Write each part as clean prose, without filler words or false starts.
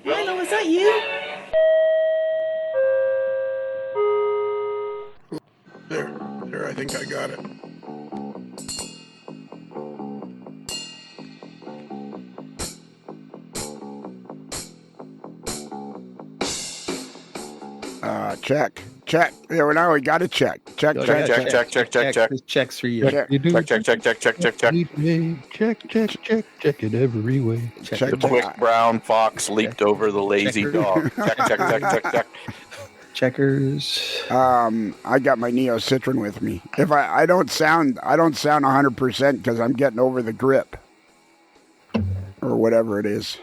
Rhino, is that you? There, I think I got it. Check. Yeah, now we got a check. Check. This check's for you. Check. Check it every way. The quick brown fox leaped over the lazy dog. Check. Checkers. I got my Neocitrin with me. If I don't sound 100% because I'm getting over the grip or whatever it is.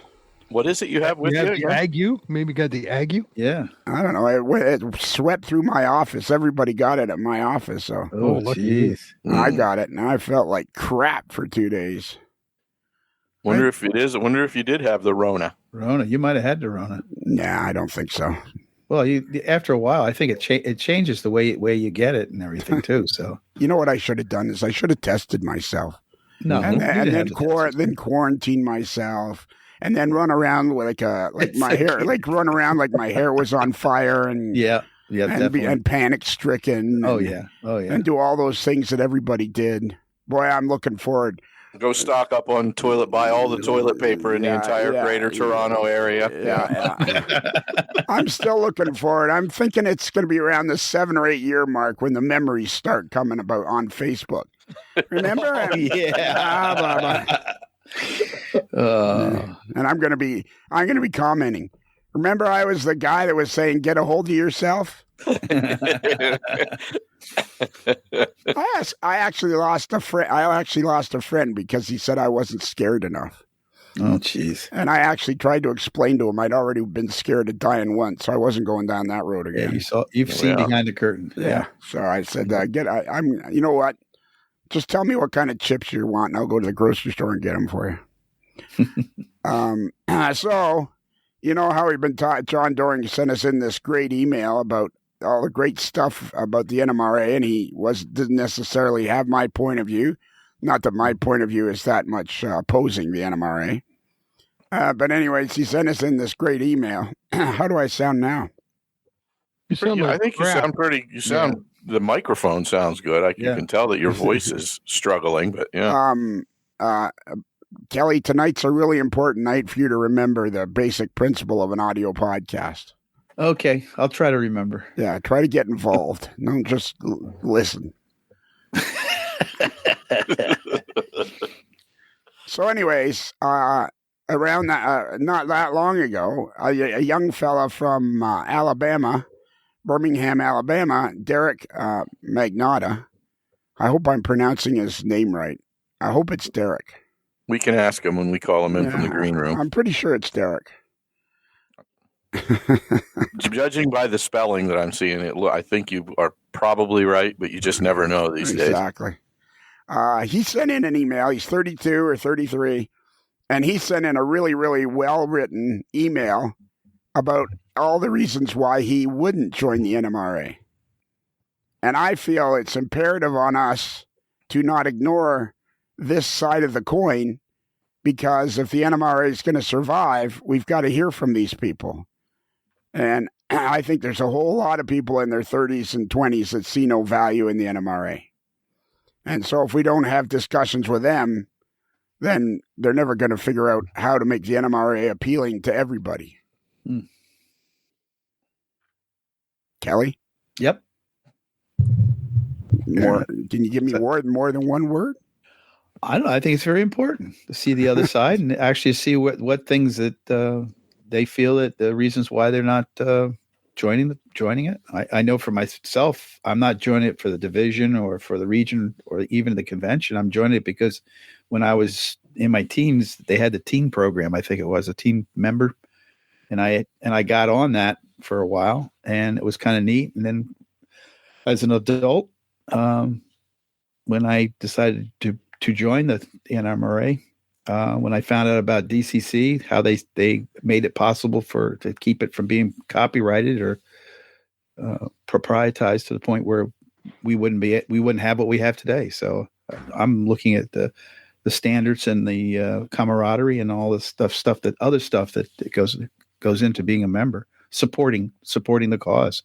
What is it you have with you? The ague? Maybe got the ague? Yeah. I don't know. It swept through my office. Everybody got it at my office. So jeez. I got it, and I felt like crap for 2 days. Wonder if you did have the Rona. Rona. You might have had the Rona. Nah, I don't think so. Well, after a while, I think it changes the way you get it and everything too. So you know what I should have done is I should have tested myself. No, and then quarantine myself. And then run around like my hair, run around like my hair was on fire, and and panic stricken. Oh yeah, and do all those things that everybody did. Boy, I'm looking forward. Go stock up on buy all the toilet paper in the entire Greater Toronto area. Yeah. I'm still looking forward. I'm thinking it's going to be around the 7 or 8 year mark when the memories start coming about on Facebook. Remember? And I'm going to be commenting. Remember, I was the guy that was saying, "Get a hold of yourself." I actually lost a friend. I actually lost a friend because he said I wasn't scared enough. Oh, jeez. And I actually tried to explain to him I'd already been scared of dying once, so I wasn't going down that road again. Yeah, you've seen behind the curtain. Yeah. So I said, you know what? Just tell me what kind of chips you want, and I'll go to the grocery store and get them for you. So, you know how we've been John Doring sent us in this great email about all the great stuff about the NMRA, and he didn't necessarily have my point of view. Not that my point of view is that much opposing the NMRA. But anyways, he sent us in this great email. How do I sound now? I think you sound pretty. You sound. The microphone sounds good. You can tell that your voice is struggling, but yeah. Kelly, tonight's a really important night for you to remember the basic principle of an audio podcast. Okay, I'll try to remember. Yeah, try to get involved. Don't just listen. So anyways, around that, not that long ago, a young fella from Alabama, Birmingham, Alabama, Derrick Magnotta. I hope I'm pronouncing his name right. I hope it's Derrick. We can ask him when we call him in from the green room. I'm pretty sure it's Derrick. Judging by the spelling that I'm seeing, I think you are probably right, but you just never know these days. Exactly. He sent in an email. He's 32 or 33, and he sent in a really, really well-written email about all the reasons why he wouldn't join the NMRA. And I feel it's imperative on us to not ignore this side of the coin, because if the NMRA is going to survive, we've got to hear from these people. And I think there's a whole lot of people in their 30s and 20s that see no value in the NMRA. And so if we don't have discussions with them, then they're never going to figure out how to make the NMRA appealing to everybody. Kelly? Yep. Can you give me more than one word? I don't know. I think it's very important to see the other side and actually see what things that they feel that the reasons why they're not joining it. I know for myself, I'm not joining it for the division or for the region or even the convention. I'm joining it because when I was in my teens, they had the teen program. I think it was a teen member, and I got on that for a while, and it was kind of neat. And then as an adult, when I decided to join the NMRA, when I found out about DCC, how they made it possible to keep it from being copyrighted or proprietized to the point where we wouldn't have what we have today. So I'm looking at the standards and the camaraderie and all this stuff that goes into being a member, supporting the cause.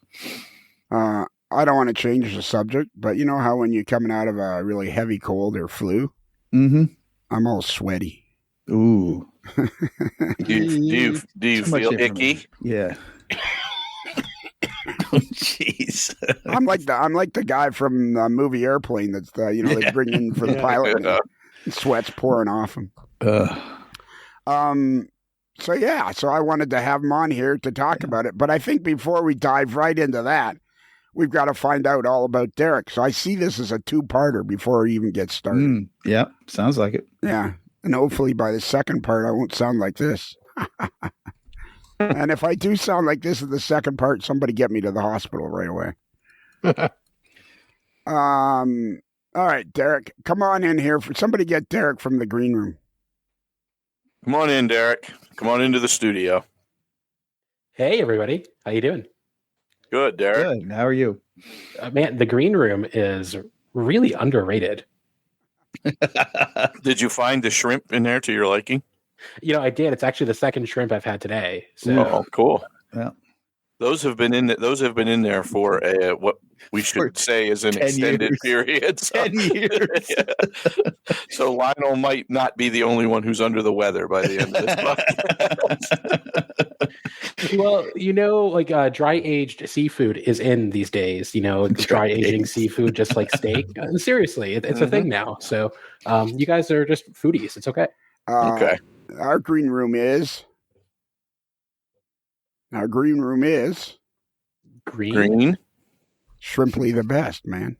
I don't want to change the subject, but you know how when you're coming out of a really heavy cold or flu, I'm all sweaty. Ooh. do you feel icky? Yeah. Oh, jeez. I'm like the guy from the movie Airplane that's they bring in for the pilot. And sweat's pouring off him. So I wanted to have him on here to talk about it. But I think before we dive right into that, we've got to find out all about Derrick. So I see this as a two-parter before he even gets started. Yeah, sounds like it. Yeah, and hopefully by the second part, I won't sound like this. And if I do sound like this in the second part, somebody get me to the hospital right away. All right, Derrick, come on in here. Somebody get Derrick from the green room. Come on in, Derrick. Come on into the studio. Hey, everybody. How you doing? Good, Derrick. Good. How are you? Man, the green room is really underrated. Did you find the shrimp in there to your liking? I did. It's actually the second shrimp I've had today. So cool. Yeah. Those have been in there for what we should say is an extended period. 10 years. Yeah. So Lionel might not be the only one who's under the weather by the end of this podcast. Well, dry aged seafood is in these days. Dry aging seafood, just like steak. Seriously, it's a thing now. So you guys are just foodies. It's okay. Okay. Our green room is green. Shrimply the best, man.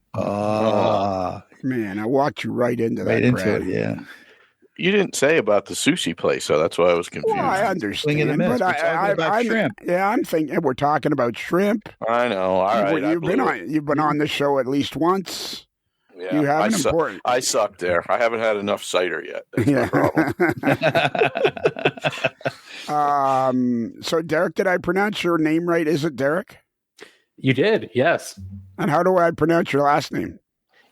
Man, I walked you right into that. Right into it, yeah. You didn't say about the sushi place, so that's why I was confused. Well, I understand, but I'm shrimp. Yeah, I'm thinking we're talking about shrimp. I know. All right, you've been on the show at least once. Yeah, you have important. I suck there. I haven't had enough cider yet. That's my problem. So, Derrick, did I pronounce your name right? Is it Derrick? You did, yes. And how do I pronounce your last name?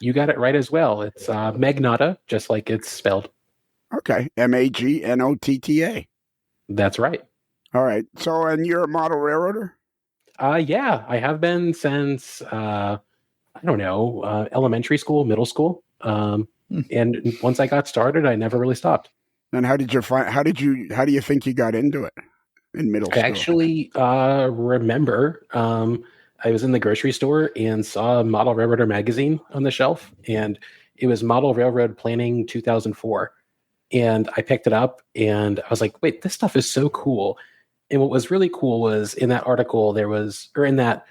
You got it right as well. It's Magnotta, just like it's spelled. Okay, Magnotta. That's right. All right. So, and you're a model railroader? Yeah, I have been since elementary school, middle school. And once I got started, I never really stopped. And how do you think you got into it in middle school? I actually remember I was in the grocery store and saw a Model Railroader magazine on the shelf, and it was Model Railroad Planning 2004. And I picked it up and I was like, wait, this stuff is so cool. And what was really cool was in that article, in that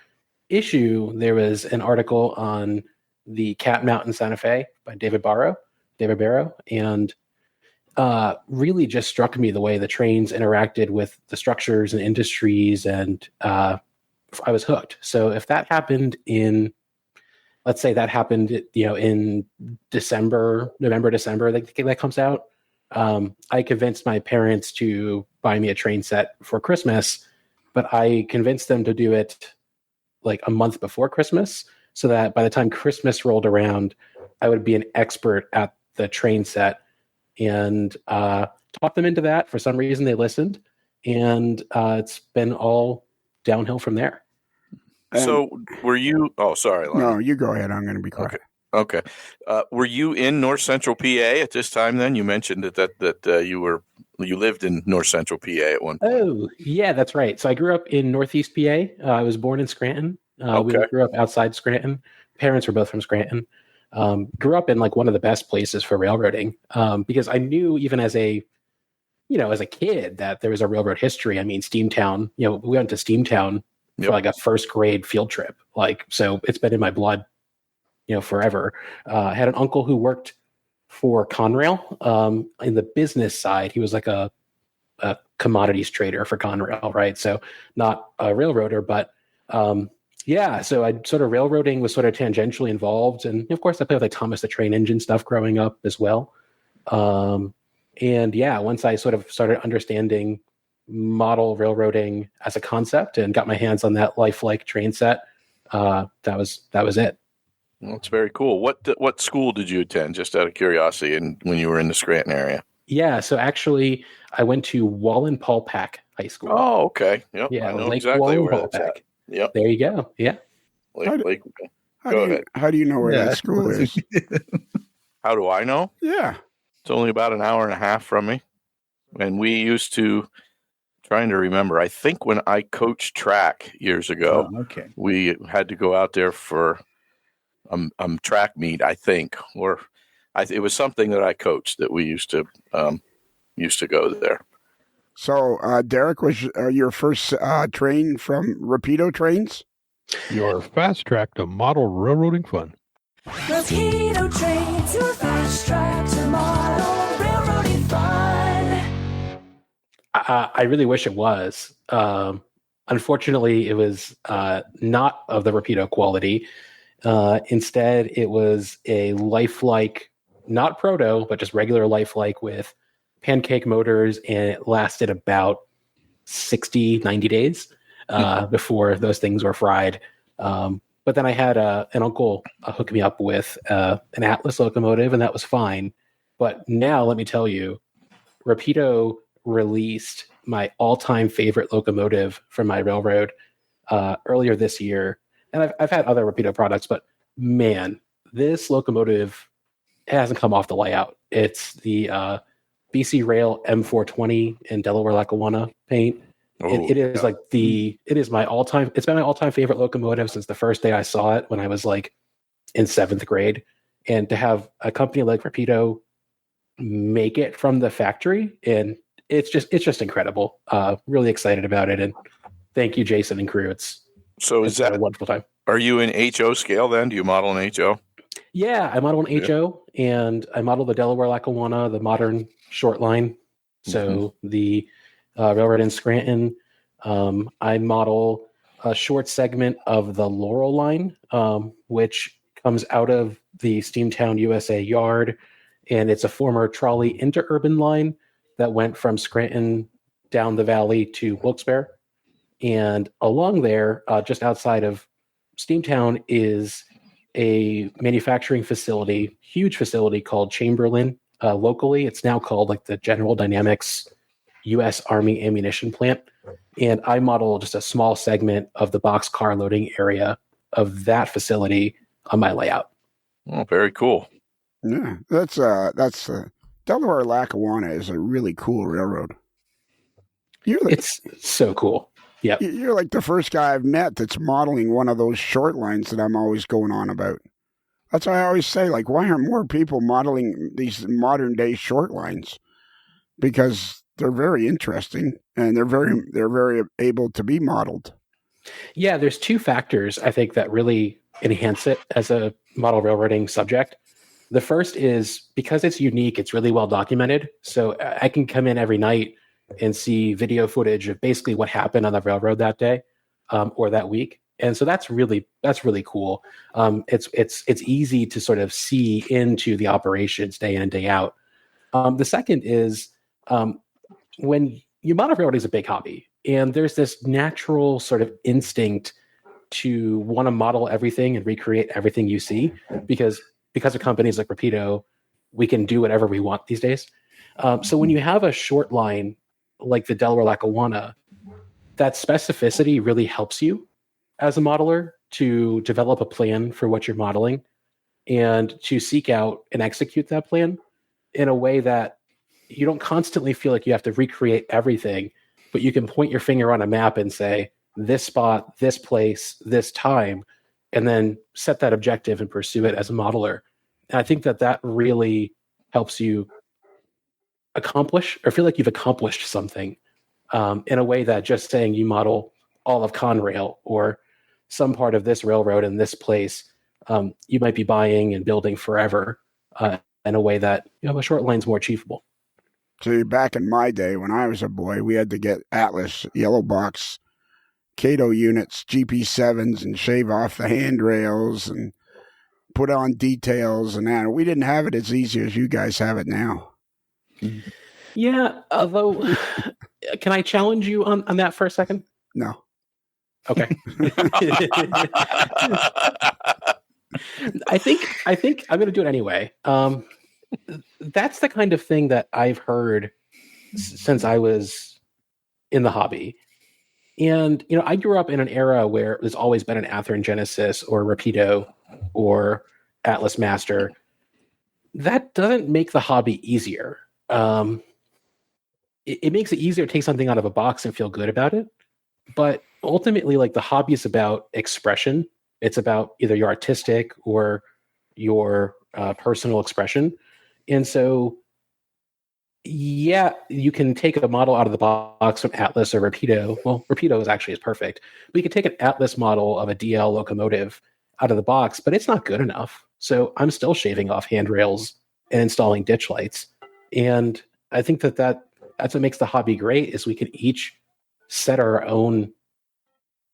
issue, there was an article on the Cat Mountain Santa Fe by David Barrow, and really just struck me the way the trains interacted with the structures and industries, and I was hooked. So if that happened in November, December, that comes out, I convinced my parents to buy me a train set for Christmas, but I convinced them to do it like a month before Christmas, so that by the time Christmas rolled around, I would be an expert at the train set, and talked them into that. For some reason, they listened, and it's been all downhill from there. So were you, sorry, Lionel. No, you go ahead. I'm going to be quiet. Okay. Were you in North Central PA at this time then? You mentioned that you lived in North Central PA at one point. Oh, yeah, that's right. So I grew up in Northeast PA. I was born in Scranton. We grew up outside Scranton. Parents were both from Scranton. Grew up in like one of the best places for railroading, because I knew even as a kid that there was a railroad history. I mean, Steamtown, we went to Steamtown for like a first grade field trip. So it's been in my blood, forever. I had an uncle who worked for Conrail in the business side. He was like a commodities trader for Conrail, right? So not a railroader, but so I sort of railroading was sort of tangentially involved. And of course I played with like Thomas the Train Engine stuff growing up as well. Once I sort of started understanding model railroading as a concept and got my hands on that lifelike train set, that was it. Well, that's very cool. What school did you attend, just out of curiosity, and when you were in the Scranton area? Yeah, so actually, I went to Wallenpaupack High School. Oh, okay. Yep, yeah, I know Lake exactly where Wallenpaupack. that's at. Yep. There you go. Yeah. How do you know where that school is? How do I know? Yeah. It's only about an hour and a half from me. And we used to, trying to remember, I think when I coached track years ago, we had to go out there for track meet, I think, or it was something that I coached that we used to go there. So, Derrick, was your first train from Rapido Trains? Your fast track to model railroading fun. Rapido Trains, your fast track to model railroading fun. I really wish it was. Unfortunately, it was not of the Rapido quality. Instead, it was a lifelike, not proto, but just regular lifelike with pancake motors, and it lasted about 90 days before those things were fried. But then I had an uncle hook me up with an Atlas locomotive, and that was fine. But now, let me tell you, Rapido released my all-time favorite locomotive from my railroad earlier this year. And I've had other Rapido products, but man, this locomotive hasn't come off the layout. It's the BC Rail M420 in Delaware Lackawanna paint. It is like it is my all-time. It's been my all-time favorite locomotive since the first day I saw it when I was like in 7th grade. And to have a company like Rapido make it from the factory, and it's just incredible. Really excited about it, and thank you, Jason and crew. It's a wonderful time. Are you in HO scale then? Do you model in HO? Yeah, I model in HO, and I model the Delaware Lackawanna, the modern short line. So the railroad in Scranton. I model a short segment of the Laurel line, which comes out of the Steamtown USA yard, and it's a former trolley interurban line that went from Scranton down the valley to Wilkes-Barre. And along there, just outside of Steamtown, is a manufacturing facility, huge facility called Chamberlain. Locally, it's now called like the General Dynamics U.S. Army Ammunition Plant. And I model just a small segment of the boxcar loading area of that facility on my layout. Oh, very cool. Yeah, that's Delaware Lackawanna is a really cool railroad. It's so cool. Yeah, you're like the first guy I've met that's modeling one of those short lines that I'm always going on about. That's why I always say, like, why aren't more people modeling these modern day short lines? Because they're very interesting and they're very able to be modeled. Yeah, there's two factors I think that really enhance it as a model railroading subject. The first is because it's unique, it's really well documented. So I can come in every night and see video footage of basically what happened on the railroad that day or that week. And so that's really cool. It's easy to sort of see into the operations day in and day out. The second is when you model railroading is a big hobby, and there's this natural sort of instinct to want to model everything and recreate everything you see because of companies like Rapido, we can do whatever we want these days. So when you have a short line like the Delaware Lackawanna, that specificity really helps you as a modeler to develop a plan for what you're modeling and to seek out and execute that plan in a way that you don't constantly feel like you have to recreate everything, but you can point your finger on a map and say, this spot, this place, this time, and then set that objective and pursue it as a modeler. And I think that really helps you accomplish or feel like you've accomplished something in a way that just saying you model all of Conrail or some part of this railroad in this place, you might be buying and building forever in a way that a short line's more achievable. So back in my day when I was a boy, we had to get Atlas yellow box Cato units, GP7s, and shave off the handrails and put on details and that. We didn't have it as easy as you guys have it now. Yeah, although, can I challenge you on that for a second? No. Okay. I think I'm going to do it anyway. That's the kind of thing that I've heard since I was in the hobby. And, I grew up in an era where there's always been an Athearn Genesis or Rapido or Atlas Master. That doesn't make the hobby easier. It makes it easier to take something out of a box and feel good about it. But ultimately, like, the hobby is about expression. It's about either your artistic or your personal expression. And so, yeah, you can take a model out of the box from Atlas or Rapido. Well, Rapido is perfect. But you can take an Atlas model of a DL locomotive out of the box, but it's not good enough. So I'm still shaving off handrails and installing ditch lights. And I think that's what makes the hobby great, is we can each set our own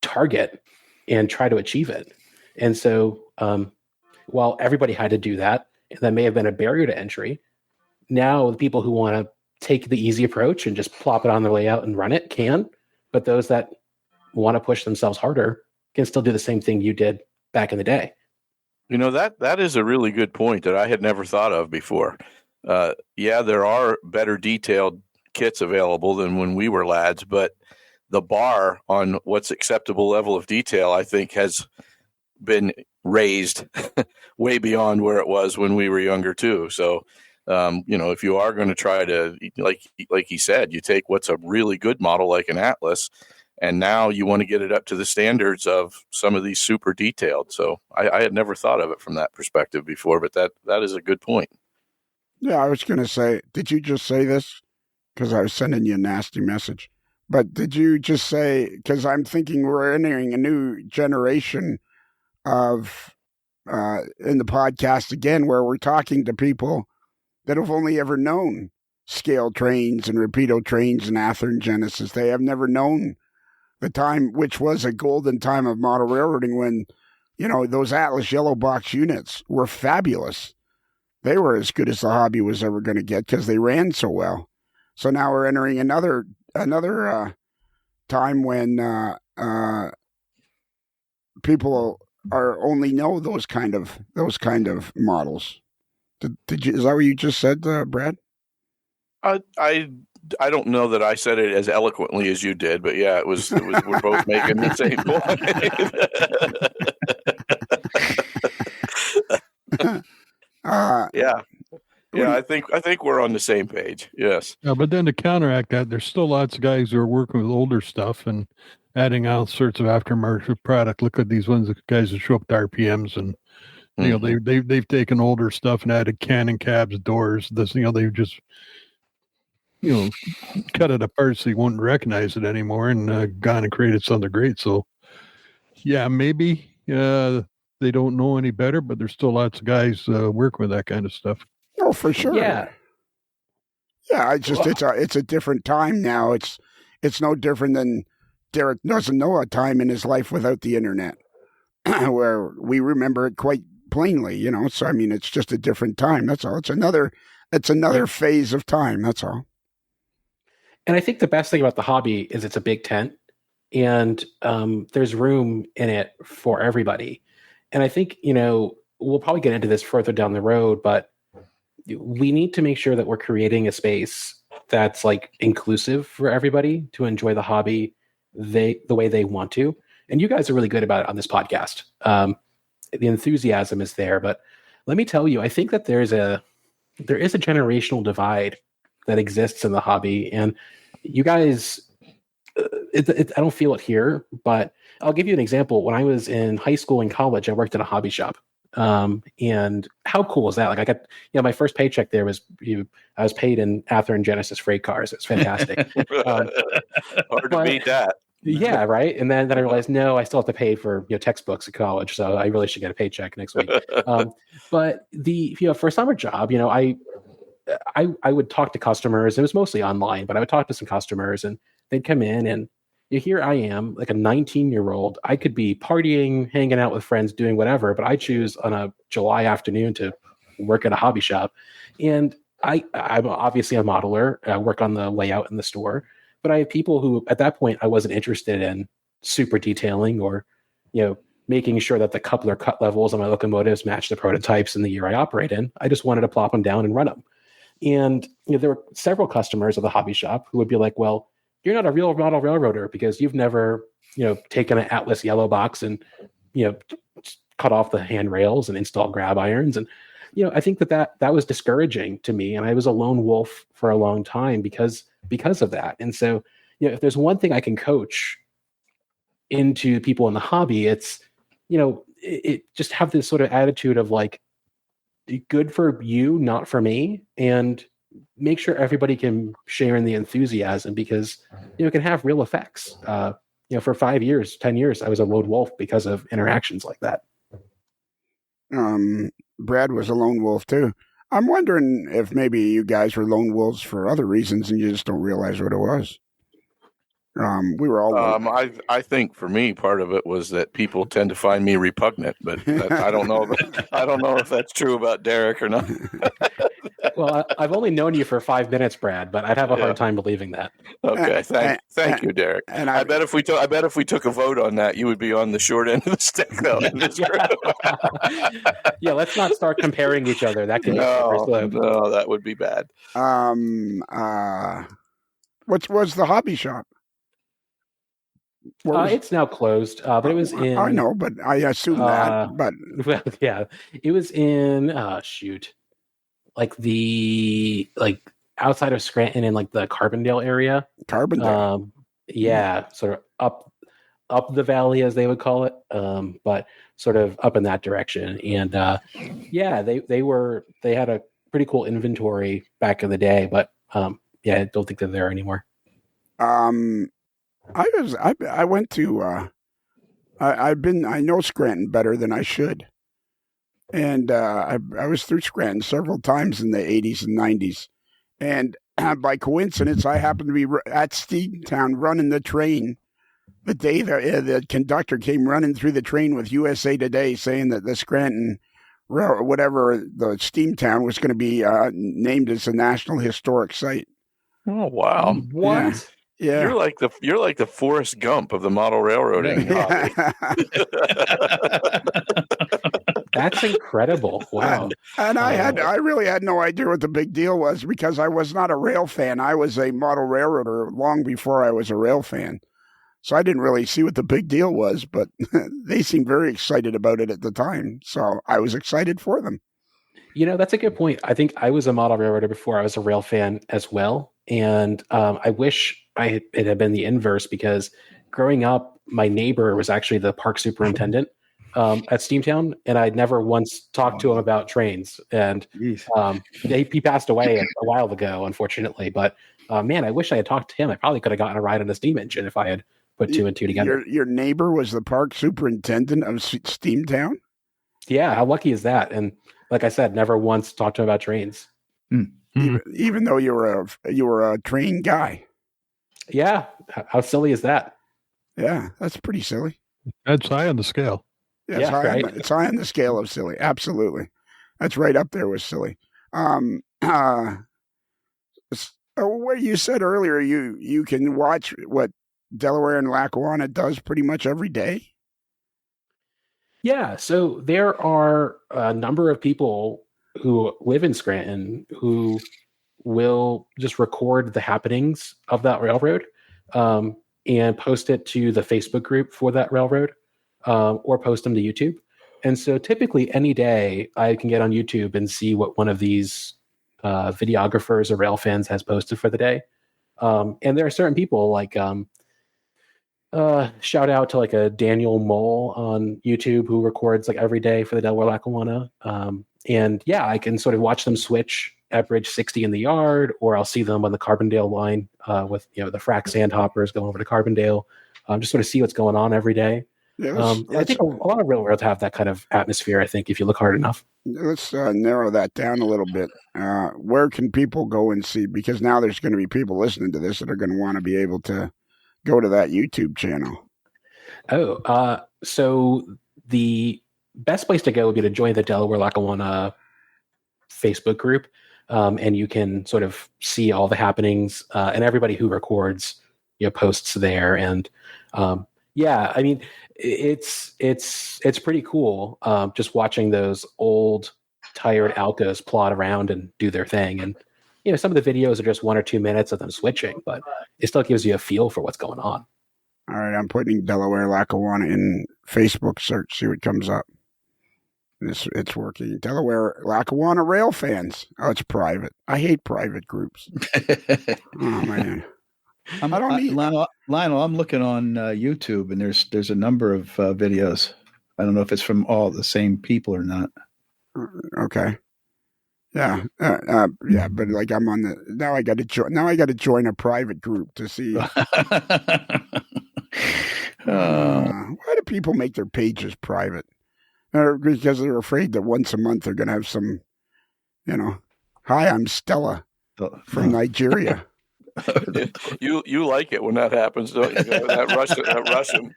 target and try to achieve it. And so while everybody had to do that, and that may have been a barrier to entry, now the people who want to take the easy approach and just plop it on the layout and run it can, but those that want to push themselves harder can still do the same thing you did back in the day. That is a really good point that I had never thought of before. Yeah, there are better detailed kits available than when we were lads, but the bar on what's acceptable level of detail, I think, has been raised way beyond where it was when we were younger too. So, if you are going to try to, like he said, you take what's a really good model like an Atlas, and now you want to get it up to the standards of some of these super detailed. So I had never thought of it from that perspective before, but that is a good point. Yeah, I was going to say, did you just say this? Because I was sending you a nasty message. But did you just say, because I'm thinking we're entering a new generation of, in the podcast again, where we're talking to people that have only ever known scale trains and Rapido trains and Athearn Genesis. They have never known the time, which was a golden time of model railroading, when, those Atlas yellow box units were fabulous. They were as good as the hobby was ever going to get because they ran so well. So now we're entering another time when people are only know those kind of models. Did you? Is that what you just said, Brad? I don't know that I said it as eloquently as you did, but yeah, it was we're both making the same point. Yeah, I think we're on the same page. Yes. Yeah, but then to counteract that, there's still lots of guys who are working with older stuff and adding all sorts of aftermarket product. Look at these ones, the guys that show up to RPMs, and they've taken older stuff and added cannon cabs, doors. They've just cut it apart so you wouldn't recognize it anymore, and gone and created something great. So yeah, maybe they don't know any better, but there's still lots of guys working with that kind of stuff. Oh, for sure. Yeah. It's a different time now. It's no different than Derrick doesn't know a time in his life without the internet, where we remember it quite plainly. So I mean, it's just a different time. That's all. It's another phase of time. That's all. And I think the best thing about the hobby is it's a big tent, and there's room in it for everybody. And I think, we'll probably get into this further down the road, but we need to make sure that we're creating a space that's like inclusive for everybody to enjoy the hobby the way they want to. And you guys are really good about it on this podcast. The enthusiasm is there, but let me tell you, I think that there is a generational divide that exists in the hobby, and you guys, I don't feel it here, but I'll give you an example. When I was in high school and college, I worked in a hobby shop. And how cool is that? Like, I got, my first paycheck there was, I was paid in Athearn Genesis freight cars. It was fantastic. Hard to beat that. Yeah. Right. And then I realized, no, I still have to pay for, textbooks at college. So I really should get a paycheck next week. But for a summer job, I would talk to customers. It was mostly online, but I would talk to some customers, and they'd come in, and here I am, like a 19-year-old. I could be partying, hanging out with friends, doing whatever, but I choose on a July afternoon to work at a hobby shop. And I'm obviously a modeler. I work on the layout in the store, but I have people who, at that point, I wasn't interested in super detailing or, making sure that the coupler cut levels on my locomotives match the prototypes in the year I operate in. I just wanted to plop them down and run them. And there were several customers of the hobby shop who would be like, well, you're not a real model railroader because you've never, taken an Atlas yellow box and, cut off the handrails and install grab irons. And, I think that was discouraging to me. And I was a lone wolf for a long time because of that. And so, if there's one thing I can coach into people in the hobby, it's, it just have this sort of attitude of like, good for you, not for me, and make sure everybody can share in the enthusiasm because, it can have real effects. For 5 years, 10 years, I was a lone wolf because of interactions like that. Brad was a lone wolf too. I'm wondering if maybe you guys were lone wolves for other reasons and you just don't realize what it was. We were all. I think for me, part of it was that people tend to find me repugnant, but I don't know. I don't know if that's true about Derrick or not. Well, I've only known you for 5 minutes, Brad, but I'd have a hard time believing that. Okay, thank you, Derrick. And I bet if we took a vote on that, you would be on the short end of the stick, though. Yeah, let's not start comparing each other. That can no, that would be bad. What was the hobby shop? It's now closed, but it was in. I know, but I assume that. But well, yeah, it was in. Outside of Scranton in like the Carbondale area. Carbondale. Sort of up the valley as they would call it, but sort of up in that direction. And they had a pretty cool inventory back in the day, but I don't think they're there anymore. I went to, I know Scranton better than I should. And I was through Scranton several times in the 80s and 90s. And by coincidence, I happened to be at Steamtown running the train the day the conductor came running through the train with USA Today saying that the Scranton, whatever, the Steamtown was going to be named as a National Historic Site. Oh, wow. What? Yeah. You're like the Forrest Gump of the model railroading hobby. That's incredible. Wow. And I really had no idea what the big deal was because I was not a rail fan. I was a model railroader long before I was a rail fan. So I didn't really see what the big deal was, but they seemed very excited about it at the time. So I was excited for them. That's a good point. I think I was a model railroader before I was a rail fan as well. And I wish it had been the inverse because growing up, my neighbor was actually the park superintendent at Steamtown, and I'd never once talked to him about trains. And he passed away a while ago, unfortunately. But man, I wish I had talked to him. I probably could have gotten a ride on a steam engine if I had put two and two together. Your neighbor was the park superintendent of Steamtown? Yeah, how lucky is that? And like I said, never once talked to him about trains. Even though you were a train guy. Yeah, how silly is that? Yeah, that's pretty silly. That's high on the scale. Yeah, it's high on the scale of silly. Absolutely, that's right up there with silly. Where you said earlier, you can watch what Delaware and Lackawanna does pretty much every day. Yeah, so there are a number of people who live in Scranton who will just record the happenings of that railroad and post it to the Facebook group for that railroad or post them to YouTube. And so typically any day I can get on YouTube and see what one of these videographers or rail fans has posted for the day. And there are certain people like shout out to like a Daniel Mole on YouTube who records like every day for the Delaware Lackawanna. And I can sort of watch them switch at Bridge 60 in the yard, or I'll see them on the Carbondale line with the frac sandhoppers going over to Carbondale. Just sort of see what's going on every day. I think a lot of railroads have that kind of atmosphere, I think, if you look hard enough. Let's narrow that down a little bit. Where can people go and see? Because now there's going to be people listening to this that are going to want to be able to go to that YouTube channel. So the best place to go would be to join the Delaware Lackawanna Facebook group. And you can sort of see all the happenings and everybody who records, posts there. And, Yeah, I mean, it's pretty cool. Just watching those old tired Alcos plot around and do their thing, and some of the videos are just 1 or 2 minutes of them switching, but it still gives you a feel for what's going on. All right, I'm putting Delaware Lackawanna in Facebook search. See what comes up. It's working. Delaware Lackawanna rail fans. Oh, it's private. I hate private groups. Oh man. I don't need Lionel. I'm looking on YouTube, and there's a number of videos. I don't know if it's from all the same people or not. Okay. Yeah. Yeah. But like I'm on the now. I got to join. Now I got to join a private group to see. Why do people make their pages private? Because they're afraid that once a month they're going to have some, hi, I'm Stella from Nigeria. You like it when that happens, don't you? The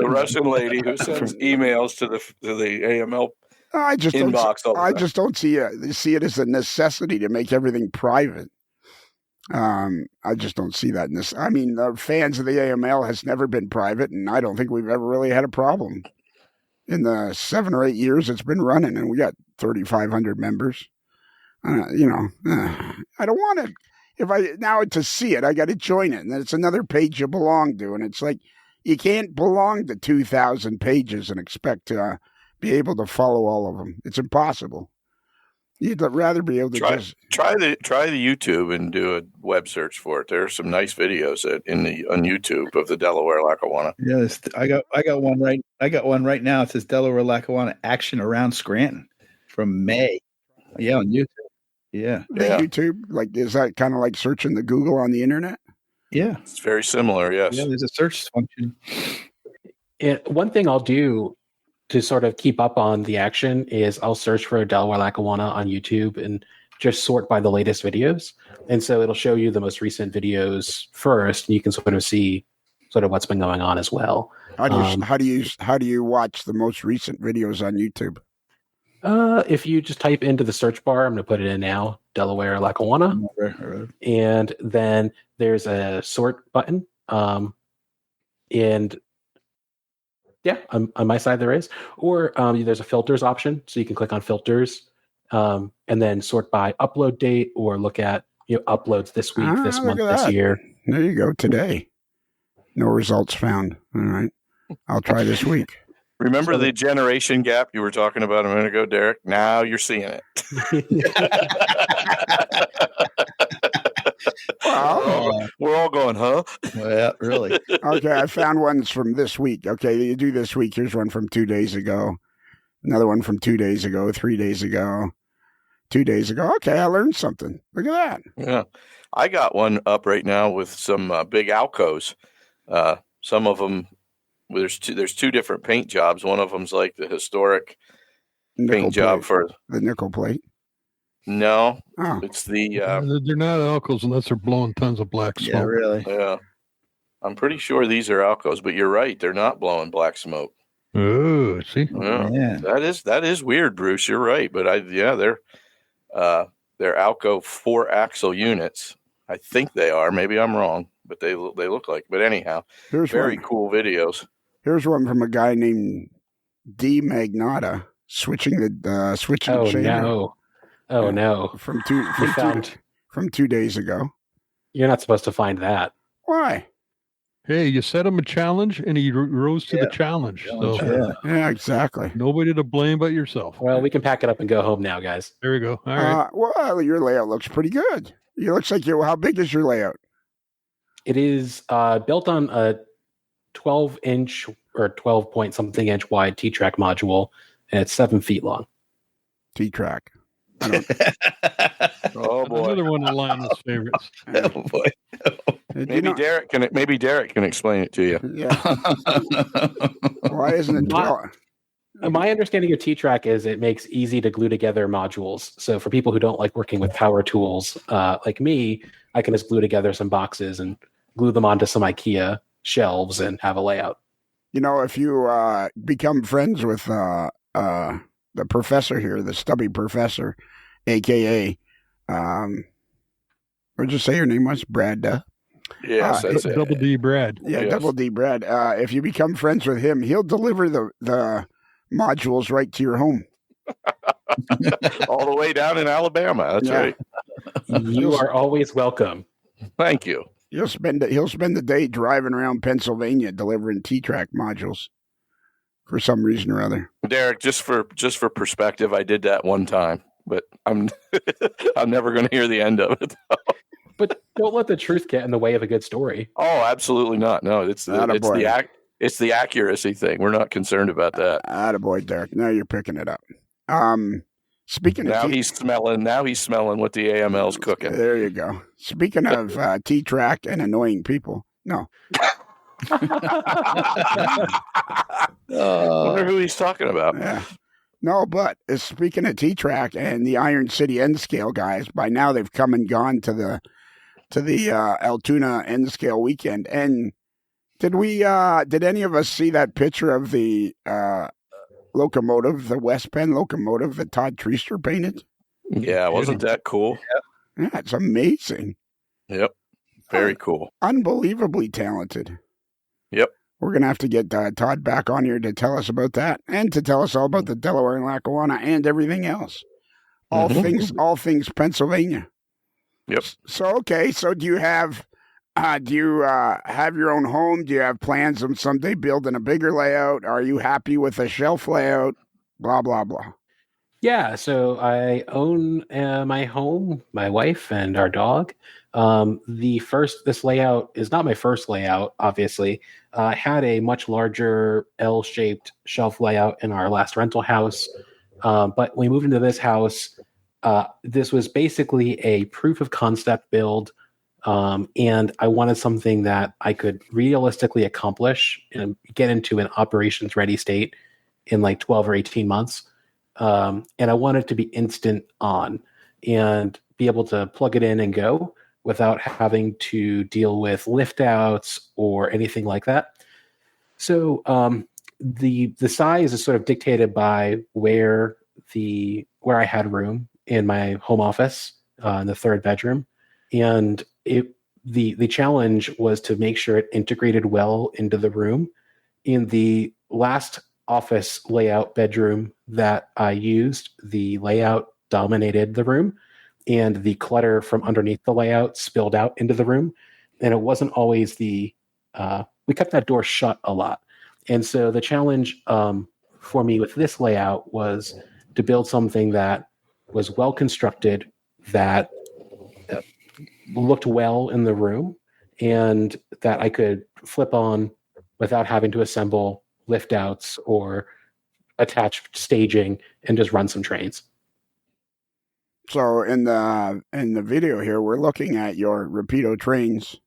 Russian lady who sends emails to the AML inbox. I just don't see it as a necessity to make everything private. I just don't see that in this. I mean, the fans of the AML has never been private, and I don't think we've ever really had a problem in the 7 or 8 years it's been running, and we got 3,500 members. I don't want to. To see it, I got to join it, and it's another page you belong to, and it's like you can't belong to 2,000 pages and expect to be able to follow all of them. It's impossible. You'd rather be able to try the YouTube and do a web search for it. There are some nice videos on YouTube of the Delaware Lackawanna. Yes, I got one right. I got one right now. It says Delaware Lackawanna action around Scranton from May. Yeah, on YouTube. Yeah. YouTube, like, is that kind of like searching the Google on the internet? Yeah. It's very similar, yes. Yeah, there's a search function. One thing I'll do to sort of keep up on the action is I'll search for Delaware Lackawanna on YouTube and just sort by the latest videos. And so it'll show you the most recent videos first, and you can sort of see sort of what's been going on as well. How do you watch the most recent videos on YouTube? If you just type into the search bar, I'm going to put it in now, Delaware Lackawanna. And then there's a sort button. And yeah, on my side there is. Or there's a filters option, so you can click on filters and then sort by upload date or look at uploads this week, this month, this year. There you go. Today. No results found. All right. I'll try this week. Remember the generation gap you were talking about a minute ago, Derrick? Now you're seeing it. Well, we're all going, huh? Well, really? Okay, I found ones from this week. Okay, you do this week. Here's one from 2 days ago. Another one from 2 days ago, 3 days ago, 2 days ago. Okay, I learned something. Look at that. Yeah. I got one up right now with some big Alcos. Some of them, there's two different paint jobs. One of them's like the historic paint job for the nickel plate. No, it's the. They're not Alcos unless they're blowing tons of black smoke. Yeah, really. Yeah, I'm pretty sure these are Alcos, but you're right. They're not blowing black smoke. Oh, see, yeah. That is weird, Bruce. You're right, but they're Alco 4-axle units. I think they are. Maybe I'm wrong, but they look like. But anyhow, very cool videos. Here's one from a guy named D. Magnotta switching the chamber. No. Oh no! From 2 days ago. You're not supposed to find that. Why? Hey, you set him a challenge, and he rose to the challenge. So yeah, exactly. Nobody to blame but yourself. Well, we can pack it up and go home now, guys. There we go. All right. Well, your layout looks pretty good. It looks like how big is your layout? It is built on a 12-inch or 12-point-something inch wide T-track module, and it's 7 feet long. T-track. Oh boy! Another one of Lionel's favorites. Oh boy! Maybe Derrick can explain it to you. Yeah. Why isn't it 12? My understanding of T-track is it makes easy to glue together modules. So for people who don't like working with power tools, like me, I can just glue together some boxes and glue them onto some IKEA shelves and have a layout. If you become friends with the professor here, the stubby professor, a.k.a. What'd you say your name was? Brad? Yes, that's it. Double D Brad. Yeah, Yes. Double D Brad. If you become friends with him, he'll deliver the modules right to your home. All the way down in Alabama. That's Yeah. right. You are always welcome. Thank you. He'll spend the day driving around Pennsylvania delivering T-Track modules for some reason or other. Derrick, just for perspective, I did that one time, but I'm I'm never going to hear the end of it. But don't let the truth get in the way of a good story. Oh, absolutely not. No, it's the accuracy thing. We're not concerned about that. Attaboy, Derrick. Now you're picking it up. Speaking Now of he's smelling what the AML's cooking. There you go. Speaking of T-Track and annoying people. No. Wonder who he's talking about. Yeah. No, but speaking of T-Track and the Iron City N Scale guys, by now they've come and gone to the Altoona N Scale weekend. And did any of us see that picture of the locomotive, the West Penn locomotive that Todd Treaster painted? Yeah, wasn't that cool? Yeah, it's amazing. Yep. Very cool. Unbelievably talented. Yep. We're going to have to get Todd back on here to tell us about that and to tell us all about the Delaware and Lackawanna and everything else. All things Pennsylvania. Yep. So, okay. So do you have your own home? Do you have plans of someday building a bigger layout? Are you happy with the shelf layout? Blah, blah, blah. Yeah, so I own my home, my wife, and our dog. This layout is not my first layout, obviously. I had a much larger L-shaped shelf layout in our last rental house. But when we moved into this house, this was basically a proof of concept build. And I wanted something that I could realistically accomplish and get into an operations ready state in like 12 or 18 months. And I wanted it to be instant on and be able to plug it in and go without having to deal with lift outs or anything like that. So the size is sort of dictated by where I had room in my home office in the third bedroom. And the challenge was to make sure it integrated well into the room. In the last office layout bedroom that I used, the layout dominated the room and the clutter from underneath the layout spilled out into the room. And it wasn't always we kept that door shut a lot. And so the challenge for me with this layout was to build something that was well constructed, that looked well in the room, and that I could flip on without having to assemble lift outs or attach staging and just run some trains. So in the video here, we're looking at your Rapido trains.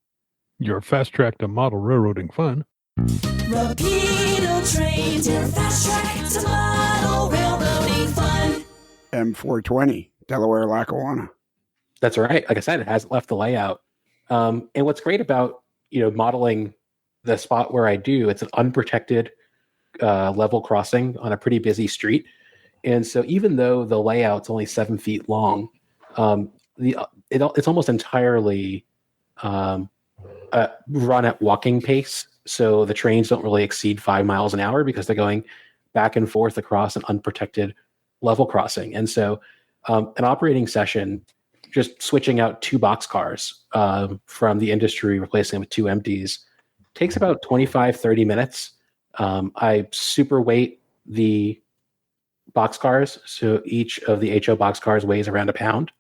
Your fast track to model railroading fun. Rapido trains, your fast track to model railroading fun. M420, Delaware, Lackawanna. That's right. Like I said, it hasn't left the layout. And what's great about modeling the spot where I do, it's an unprotected level crossing on a pretty busy street. And so even though the layout's only 7 feet long, it's almost entirely run at walking pace. So the trains don't really exceed 5 miles an hour because they're going back and forth across an unprotected level crossing. And so an operating session, just switching out 2 boxcars from the industry, replacing them with 2 empties, takes about 25-30 minutes. I super weight the boxcars, so each of the HO boxcars weighs around a pound,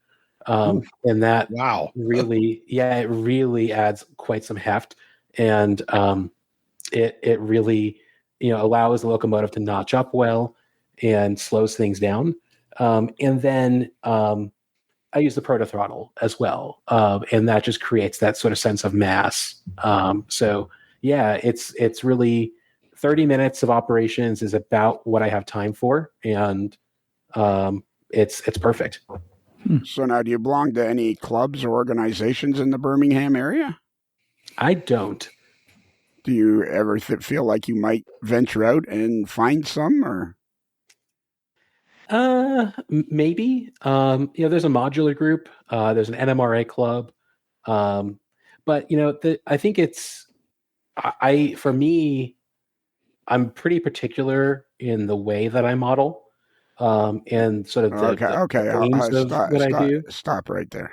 and that it really adds quite some heft, and it really allows the locomotive to notch up well and slows things down, and then I use the proto throttle as well, and that just creates that sort of sense of mass. So yeah, it's really 30 minutes of operations is about what I have time for, and it's perfect. So now, do you belong to any clubs or organizations in the Birmingham area? I don't. Do you ever feel like you might venture out and find some, or? Maybe. There's a modular group. There's an NMRA club. But But I think for me, I'm pretty particular in the way that I model, and sort of the aims of what I do. Stop right there.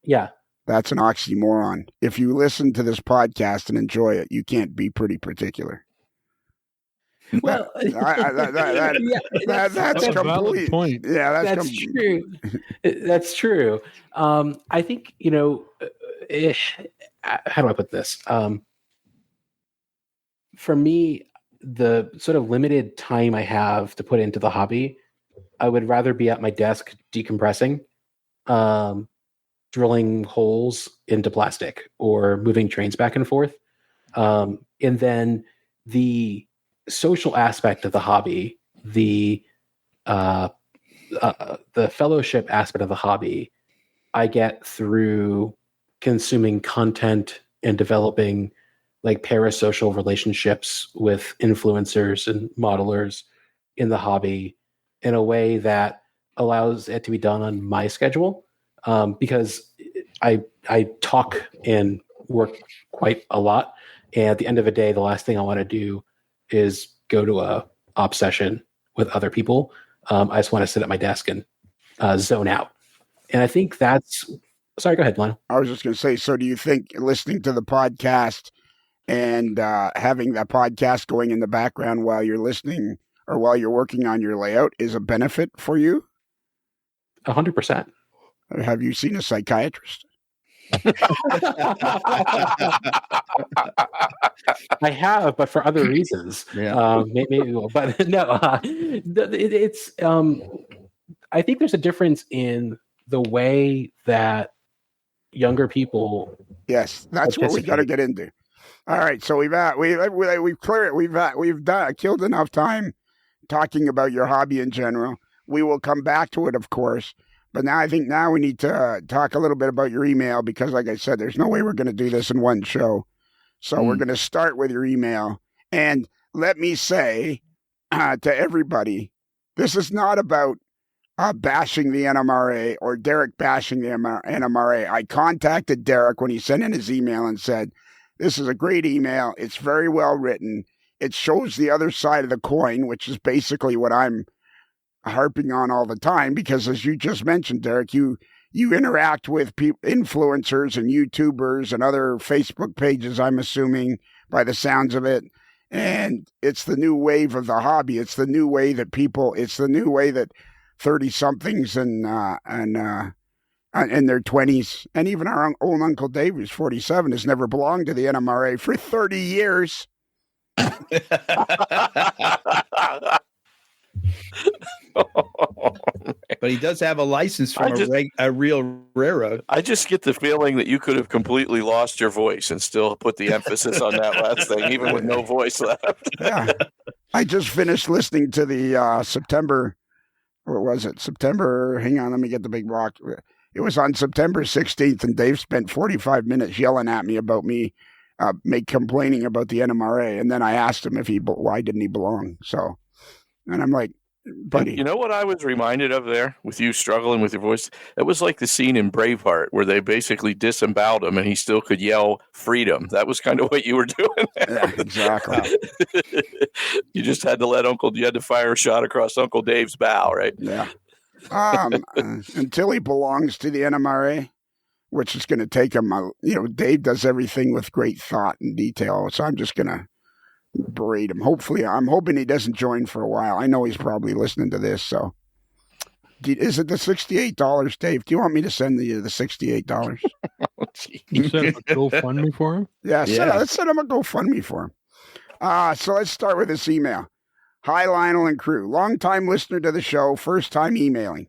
Yeah. That's an oxymoron. If you listen to this podcast and enjoy it, you can't be pretty particular. Well, that's a complete point. Yeah, that's true. That's true. I think how do I put this? For me, the sort of limited time I have to put into the hobby, I would rather be at my desk decompressing, drilling holes into plastic or moving trains back and forth. And then the social aspect of the hobby, the fellowship aspect of the hobby, I get through consuming content and developing like parasocial relationships with influencers and modelers in the hobby in a way that allows it to be done on my schedule. Because I talk and work quite a lot. And at the end of the day, the last thing I want to do is go to a op session with other people. I just want to sit at my desk and zone out. And I think that's, sorry, go ahead, Lionel. I was just going to say, so do you think listening to the podcast and having that podcast going in the background while you're listening or while you're working on your layout is a benefit for you? 100%. Have you seen a psychiatrist? I have, but for other reasons. Yeah. Maybe, but no. It's. I think there's a difference in the way that younger people. Yes, that's what we got to get into. All right, so we've killed enough time talking about your hobby in general. We will come back to it, of course. But now I think we need to talk a little bit about your email because, like I said, there's no way we're going to do this in one show. So we're going to start with your email. And let me say to everybody, this is not about bashing the NMRA or Derrick bashing the NMRA. I contacted Derrick when he sent in his email and said, this is a great email. It's very well written. It shows the other side of the coin, which is basically what I'm harping on all the time, because as you just mentioned, Derrick, you interact with influencers and YouTubers and other Facebook pages, I'm assuming, by the sounds of it. And it's the new wave of the hobby. It's the new way that 30-somethings and in their 20s, and even our old Uncle Dave, who's 47, has never belonged to the NMRA for 30 years. But he does have a license from a real railroad. I just get the feeling that you could have completely lost your voice and still put the emphasis on that last thing, even with no voice left. Yeah. I just finished listening to the September, or was it September? Hang on, let me get the big block. It was on September 16th, and Dave spent 45 minutes yelling at me about me complaining about the NMRA. And then I asked him why didn't he belong? So, and I'm like, buddy. You know what I was reminded of there with you struggling with your voice? It was like the scene in Braveheart where they basically disemboweled him and he still could yell freedom. That was kind of what you were doing there. Yeah, exactly. You just had to fire a shot across Uncle Dave's bow, right? Yeah. Until he belongs to the NMRA, which is going to take him, Dave does everything with great thought and detail. So I'm just going to berate him. Hopefully, I'm hoping he doesn't join for a while. I know he's probably listening to this. So, is it the $68, Dave? Do you want me to send you the $68? You set up a GoFundMe for him? Yeah, let's set him a GoFundMe for him. So let's start with this email. Hi, Lionel and crew. Long-time listener to the show, first time emailing.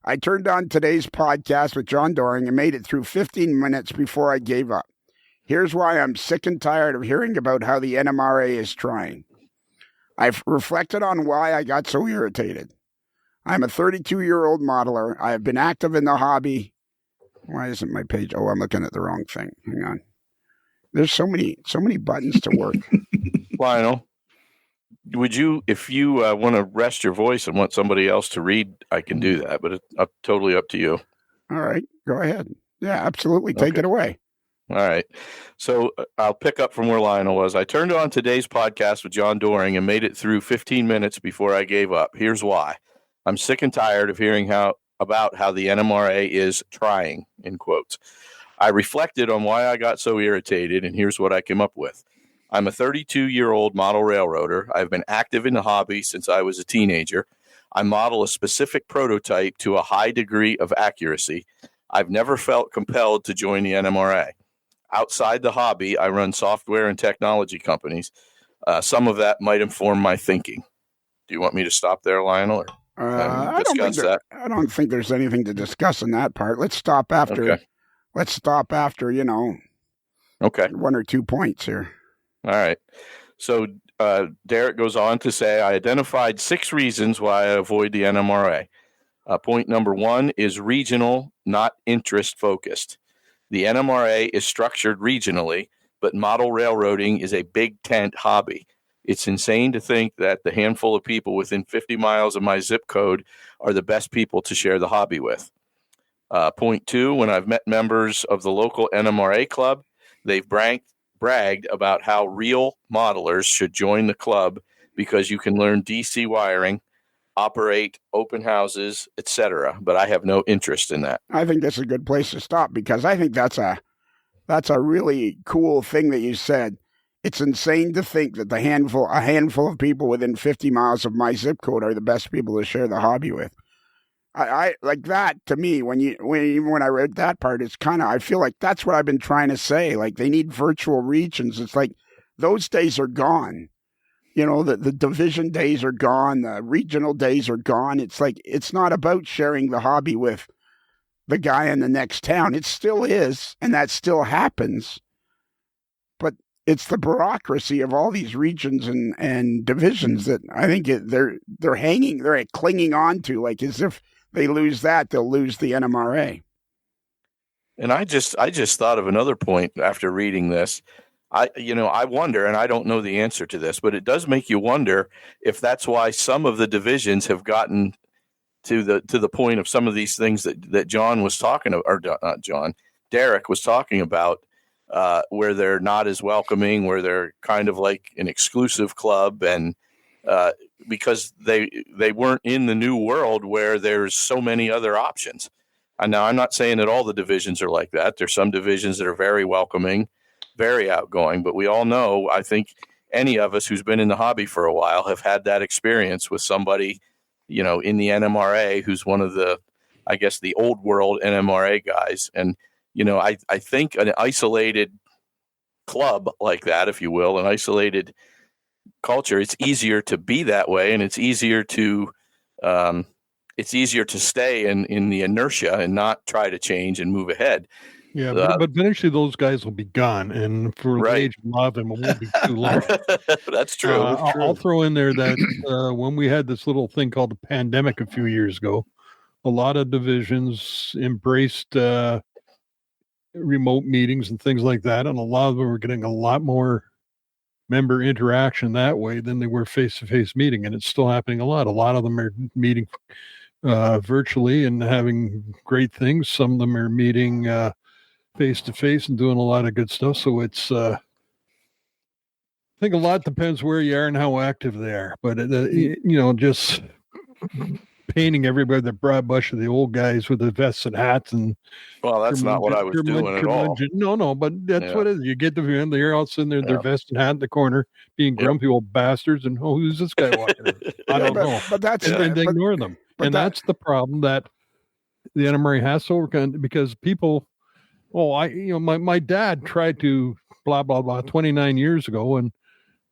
I turned on today's podcast with John Doring and made it through 15 minutes before I gave up. Here's why I'm sick and tired of hearing about how the NMRA is trying. I've reflected on why I got so irritated. I'm a 32-year-old modeler. I have been active in the hobby. Why isn't my page? Oh, I'm looking at the wrong thing. Hang on. There's so many buttons to work. Lionel, would you, if you want to rest your voice and want somebody else to read, I can do that, but it's totally up to you. All right, go ahead. Yeah, absolutely. Take it away. All right. So I'll pick up from where Lionel was. I turned on today's podcast with John Doring and made it through 15 minutes before I gave up. Here's why. I'm sick and tired of hearing about how the NMRA is trying, in quotes. I reflected on why I got so irritated, and here's what I came up with. I'm a 32-year-old model railroader. I've been active in the hobby since I was a teenager. I model a specific prototype to a high degree of accuracy. I've never felt compelled to join the NMRA. Outside the hobby, I run software and technology companies. Some of that might inform my thinking. Do you want me to stop there, Lionel? I don't think there's anything to discuss in that part. Let's stop after. Okay. Let's stop after, Okay. 1 or 2 points here. All right. So Derrick goes on to say, I identified 6 reasons why I avoid the NMRA. Point number 1 is regional, not interest focused. The NMRA is structured regionally, but model railroading is a big tent hobby. It's insane to think that the handful of people within 50 miles of my zip code are the best people to share the hobby with. Point 2, when I've met members of the local NMRA club, they've bragged about how real modelers should join the club because you can learn DC wiring, operate open houses, etc. But I have no interest in that. I think that's a good place to stop because I think that's a really cool thing that you said. It's insane to think that a handful of people within 50 miles of my zip code are the best people to share the hobby with. I like that to me when I read that part, it's kind of, I feel like that's what I've been trying to say. Like they need virtual regions. It's like those days are gone. The division days are gone. The regional days are gone. It's like, it's not about sharing the hobby with the guy in the next town. It still is. And that still happens. But it's the bureaucracy of all these regions and divisions that I think they're clinging on to, like as if they lose that, they'll lose the NMRA. And I just thought of another point after reading this. I wonder, and I don't know the answer to this, but it does make you wonder if that's why some of the divisions have gotten to the point of some of these things that John was talking about, or not John, Derrick was talking about, where they're not as welcoming, where they're kind of like an exclusive club, and because they weren't in the new world where there's so many other options. And now I'm not saying that all the divisions are like that. There's some divisions that are very welcoming, very outgoing, but we all know, I think any of us who's been in the hobby for a while have had that experience with somebody, in the NMRA who's one of the, I guess, the old world NMRA guys. And, I think an isolated club like that, if you will, an isolated culture, it's easier to be that way, and it's easier to stay in the inertia and not try to change and move ahead. Yeah, but eventually those guys will be gone, and for the age of love, and it won't be too long. That's true. I'll throw in there that when we had this little thing called the pandemic a few years ago, a lot of divisions embraced remote meetings and things like that, and a lot of them were getting a lot more member interaction that way than they were face-to-face meeting, and it's still happening a lot. A lot of them are meeting virtually and having great things. Some of them are meeting face-to-face and doing a lot of good stuff. So it's I think a lot depends where you are and how active they are, but just painting everybody the broad brush of the old guys with the vests and hats, and that's not what I was doing at all. No, but that's what it is. You get they're all sitting there, their vest and hat in the corner, being grumpy old bastards, and who's this guy walking in? I don't know. But that's and they ignore them, and that's the problem that the NMRA has to overcome, because people. My dad tried to blah blah blah 29 years ago, and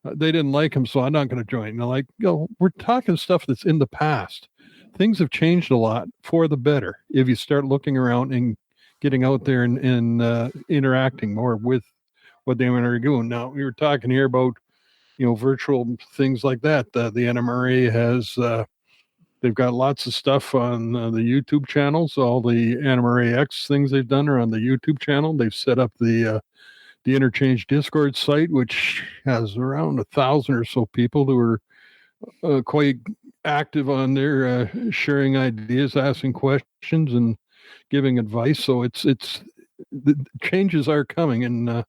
they didn't like him, so I'm not going to join. And they're like, we're talking stuff that's in the past. Things have changed a lot for the better if you start looking around and getting out there and interacting more with what the NMRA are doing. Now, we were talking here about, virtual things like that. The NMRA has, they've got lots of stuff on the YouTube channels. All the NMRA X things they've done are on the YouTube channel. They've set up the Interchange Discord site, which has around 1,000 or so people who are quite active on there, sharing ideas, asking questions, and giving advice. So it's the changes are coming, and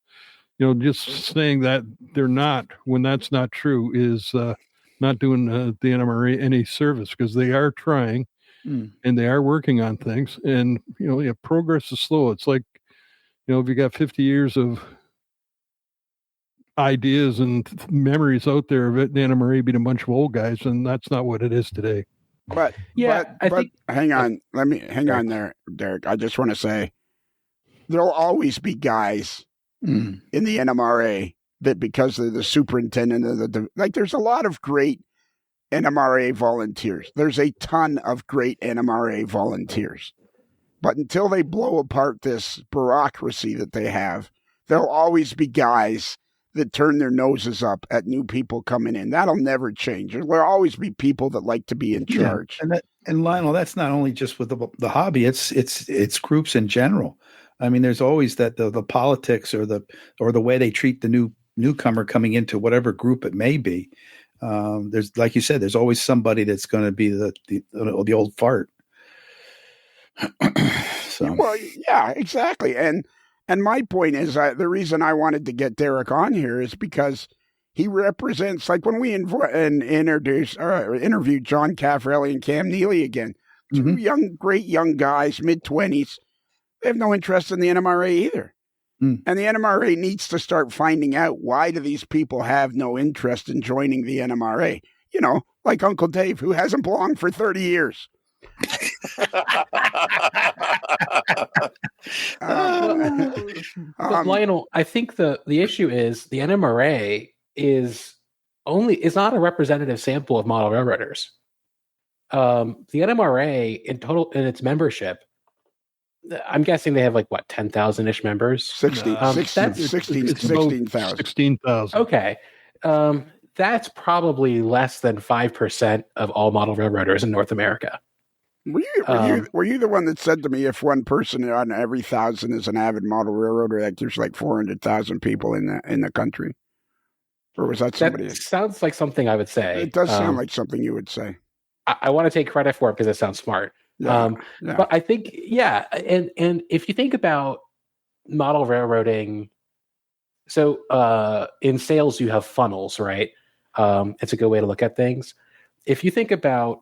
just saying that they're not when that's not true is not doing the NMRA any service, because they are trying and they are working on things, and progress is slow. It's like if you got 50 years of ideas and memories out there of it, the NMRA being a bunch of old guys, and that's not what it is today. But hang on. Let me hang on there, Derrick. I just want to say there'll always be guys in the NMRA that, because they're the superintendent of there's a lot of great NMRA volunteers. There's a ton of great NMRA volunteers. But until they blow apart this bureaucracy that they have, there'll always be guys that turn their noses up at new people coming in. That'll never change. There'll always be people that like to be in charge. Yeah. And Lionel, that's not only just with the hobby. It's groups in general. I mean, there's always that the politics or the way they treat the newcomer coming into whatever group it may be. There's, like you said, there's always somebody that's going to be the old fart. So. Well, yeah, exactly. And my point is, the reason I wanted to get Derrick on here is because he represents, like when we interviewed John Caffarelli and Cam Neely again, two great young guys, mid-20s. They have no interest in the NMRA either. And the NMRA needs to start finding out, why do these people have no interest in joining the NMRA? Like Uncle Dave, who hasn't belonged for 30 years. Lionel, I think the issue is the NMRA is not a representative sample of model railroaders. The NMRA in its membership, I'm guessing they have 10,000-ish members. 16,000. 16,000. Okay. That's probably less than 5% of all model railroaders in North America. Were you the one that said to me, if one person on every 1,000 is an avid model railroader, that there's 400,000 people in the country? Or was that somebody? That sounds like something I would say. It does sound like something you would say. I want to take credit for it because it sounds smart. Yeah. But I think, and if you think about model railroading, so in sales you have funnels, right? It's a good way to look at things. If you think about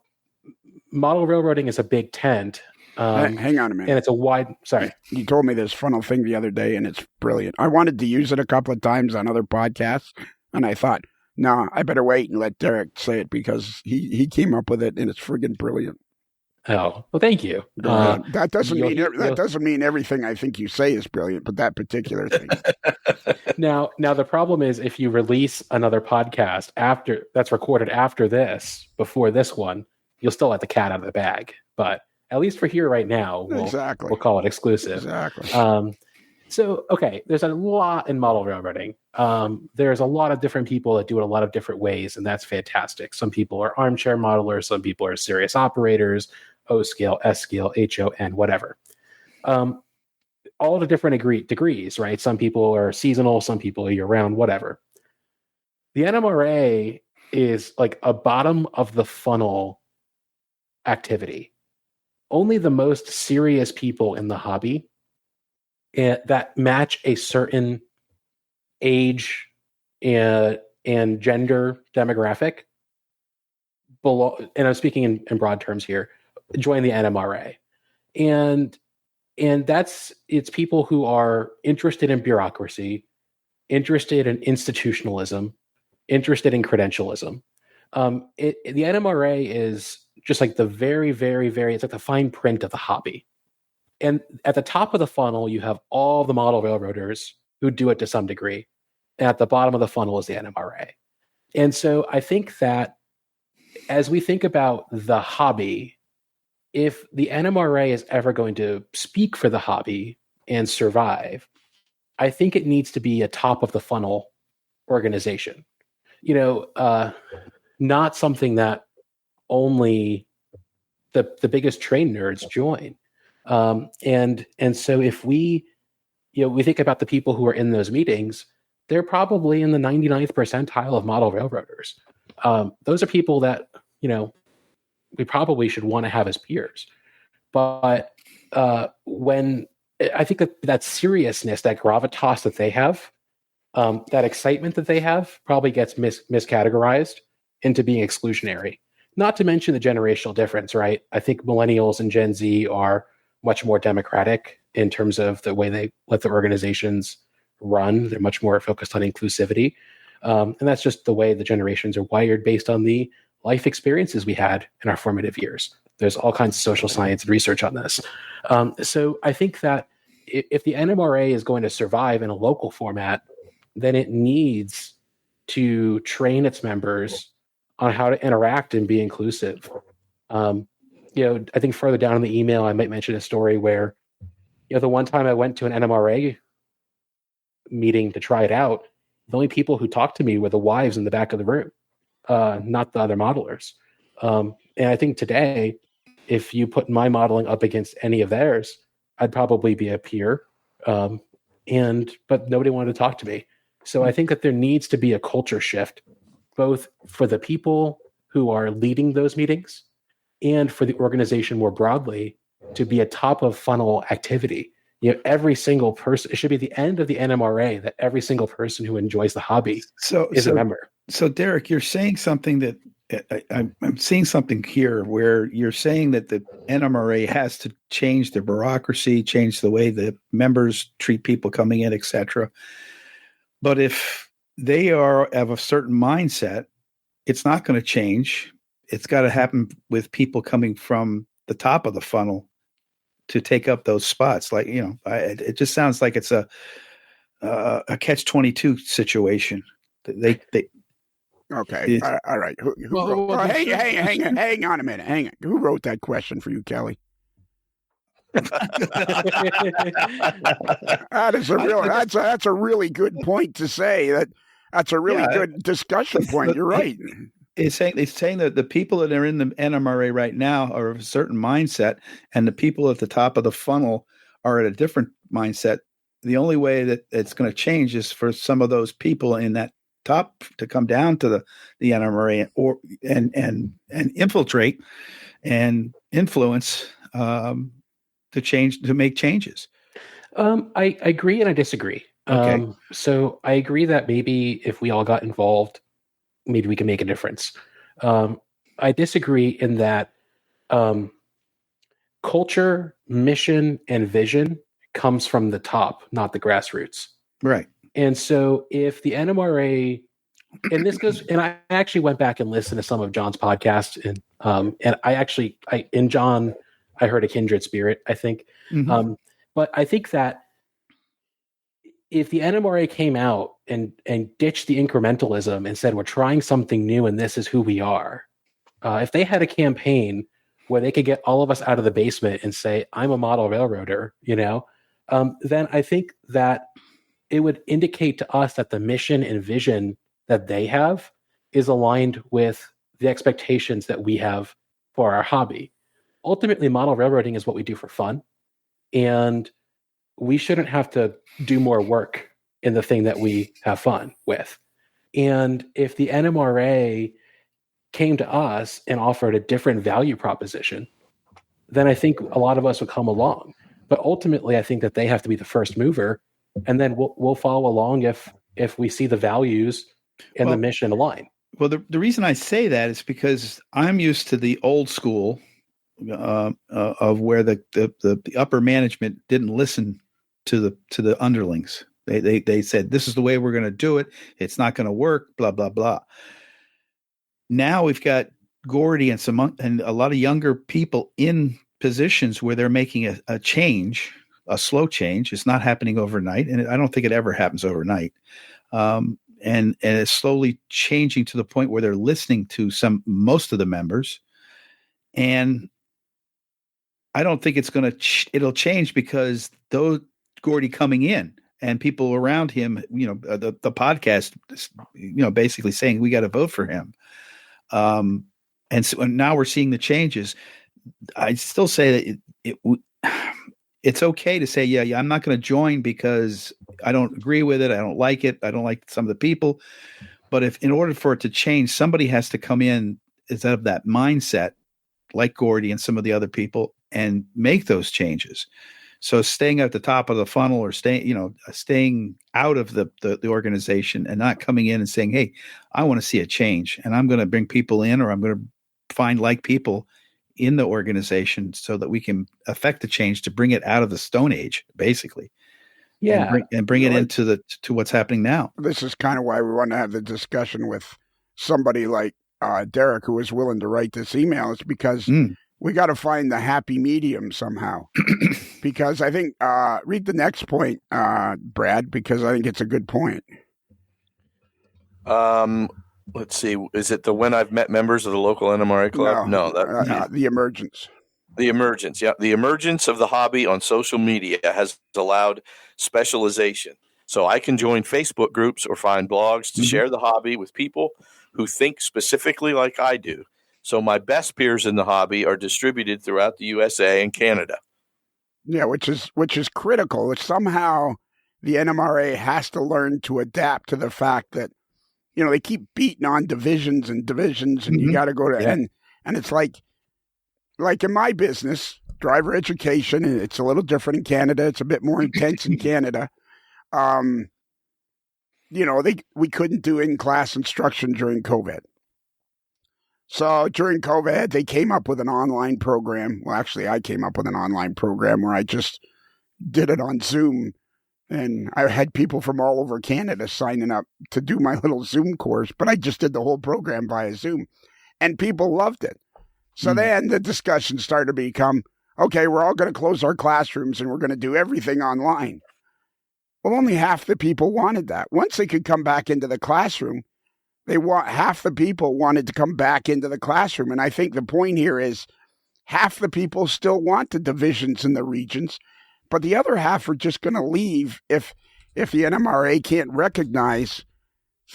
model railroading is a big tent. Hang on a minute. And it's a wide, sorry. You told me this funnel thing the other day, and it's brilliant. I wanted to use it a couple of times on other podcasts, and I thought, no, I better wait and let Derrick say it, because he came up with it, and it's friggin' brilliant. Oh, well, thank you. That doesn't mean everything I think you say is brilliant, but that particular thing. Now the problem is, if you release another podcast that's recorded after this, before this one, you'll still let the cat out of the bag. But at least for here right now, we'll call it exclusive. Exactly. So, okay, there's a lot in model railroading. There's a lot of different people that do it a lot of different ways, and that's fantastic. Some people are armchair modelers, some people are serious operators, O-scale, S-scale, HON, whatever. All the different degrees, right? Some people are seasonal, some people are year-round, whatever. The NMRA is like a bottom of the funnel activity. Only the most serious people in the hobby that match a certain age and gender demographic and I'm speaking in broad terms here, join the NMRA. And it's people who are interested in bureaucracy, interested in institutionalism, interested in credentialism. The NMRA is just like the very, very, very, it's like the fine print of the hobby. And at the top of the funnel, you have all the model railroaders who do it to some degree. And at the bottom of the funnel is the NMRA. And so I think that as we think about the hobby, if the NMRA is ever going to speak for the hobby and survive, I think it needs to be a top of the funnel organization. Not something that only the biggest train nerds join. And so if we think about the people who are in those meetings, they're probably in the 99th percentile of model railroaders. Those are people that, we probably should want to have as peers. But when I think that seriousness, that gravitas that they have, that excitement that they have, probably gets miscategorized into being exclusionary. Not to mention the generational difference, right? I think millennials and Gen Z are much more democratic in terms of the way they let their organizations run. They're much more focused on inclusivity. And that's just the way the generations are wired based on the life experiences we had in our formative years. There's all kinds of social science and research on this. So I think that if the NMRA is going to survive in a local format, then it needs to train its members on how to interact and be inclusive. I think further down in the email, I might mention a story where, the one time I went to an NMRA meeting to try it out, the only people who talked to me were the wives in the back of the room, not the other modelers. And I think today, if you put my modeling up against any of theirs, I'd probably be a peer. But nobody wanted to talk to me. So I think that there needs to be a culture shift, both for the people who are leading those meetings and for the organization more broadly to be a top of funnel activity. Every single person, it should be the end of the NMRA that every single person who enjoys the hobby is a member. So Derrick, you're saying something that I'm seeing something here where you're saying that the NMRA has to change their bureaucracy, change the way the members treat people coming in, etc. But if they are of a certain mindset, it's not going to change. It's got to happen with people coming from the top of the funnel to take up those spots. Like, it just sounds like it's a catch-22 situation. They Okay. All right. Hang on a minute. Hang on. Who wrote that question for you, Kelly? That's a really good point to say. That's a really good discussion point. You're right. It's saying that the people that are in the NMRA right now are of a certain mindset, and the people at the top of the funnel are at a different mindset. The only way that it's going to change is for some of those people in that top to come down to the NMRA and infiltrate and influence to make changes. I agree and I disagree. Okay. So I agree that maybe if we all got involved, maybe we can make a difference. I disagree in that culture, mission, and vision comes from the top, not the grassroots. Right. And so if the NMRA, and this goes, and I actually went back and listened to some of John's podcast, and in John, I heard a kindred spirit, I think. Mm-hmm. But I think that if the NMRA came out and ditched the incrementalism and said, we're trying something new and this is who we are, if they had a campaign where they could get all of us out of the basement and say, I'm a model railroader, then I think that it would indicate to us that the mission and vision that they have is aligned with the expectations that we have for our hobby. Ultimately, model railroading is what we do for fun. And we shouldn't have to do more work in the thing that we have fun with. And if the NMRA came to us and offered a different value proposition, then I think a lot of us would come along. But ultimately, I think that they have to be the first mover, and then we'll follow along if we see the values and the mission align. Well, the reason I say that is because I'm used to the old school of where the upper management didn't listen to the underlings. They said, this is the way we're going to do it. It's not going to work, blah, blah, blah. Now we've got Gordy and a lot of younger people in positions where they're making a change, a slow change. It's not happening overnight. And I don't think it ever happens overnight. And it's slowly changing to the point where they're listening to most of the members. And I don't think it'll change because those Gordy coming in and people around him, the podcast, basically saying we got to vote for him. And so now we're seeing the changes. I still say that it's okay to say, yeah, I'm not going to join because I don't agree with it. I don't like it. I don't like some of the people. But if in order for it to change, somebody has to come in instead of that mindset, like Gordy and some of the other people, and make those changes. So staying at the top of the funnel or staying out of the organization and not coming in and saying, hey, I want to see a change and I'm going to bring people in, or I'm going to find like people in the organization so that we can affect the change to bring it out of the Stone Age, basically. Yeah. And bring it into to what's happening now. This is kind of why we want to have the discussion with somebody like Derrick, who was willing to write this email. It's because we got to find the happy medium somehow. Because I think, read the next point, Brad, because I think it's a good point. Let's see. Is it the when I've met members of the local NMRA club? No, the emergence. The emergence, yeah. The emergence of the hobby on social media has allowed specialization. So I can join Facebook groups or find blogs to share the hobby with people who think specifically like I do. So my best peers in the hobby are distributed throughout the USA and Canada. Yeah, which is critical. It's somehow the NMRA has to learn to adapt to the fact that, they keep beating on divisions and you got to go to and it's like in my business, driver education, and it's a little different in Canada. It's a bit more intense in Canada. We couldn't do in-class instruction during COVID. So during COVID, they came up with an online program. Well, actually, I came up with an online program where I just did it on Zoom. And I had people from all over Canada signing up to do my little Zoom course, but I just did the whole program via Zoom. And people loved it. So then the discussion started to become, okay, we're all going to close our classrooms and we're going to do everything online. Well, only half the people wanted that. Once they could come back into the classroom, half the people wanted to come back into the classroom. And I think the point here is half the people still want the divisions in the regions, but the other half are just going to leave if the NMRA can't recognize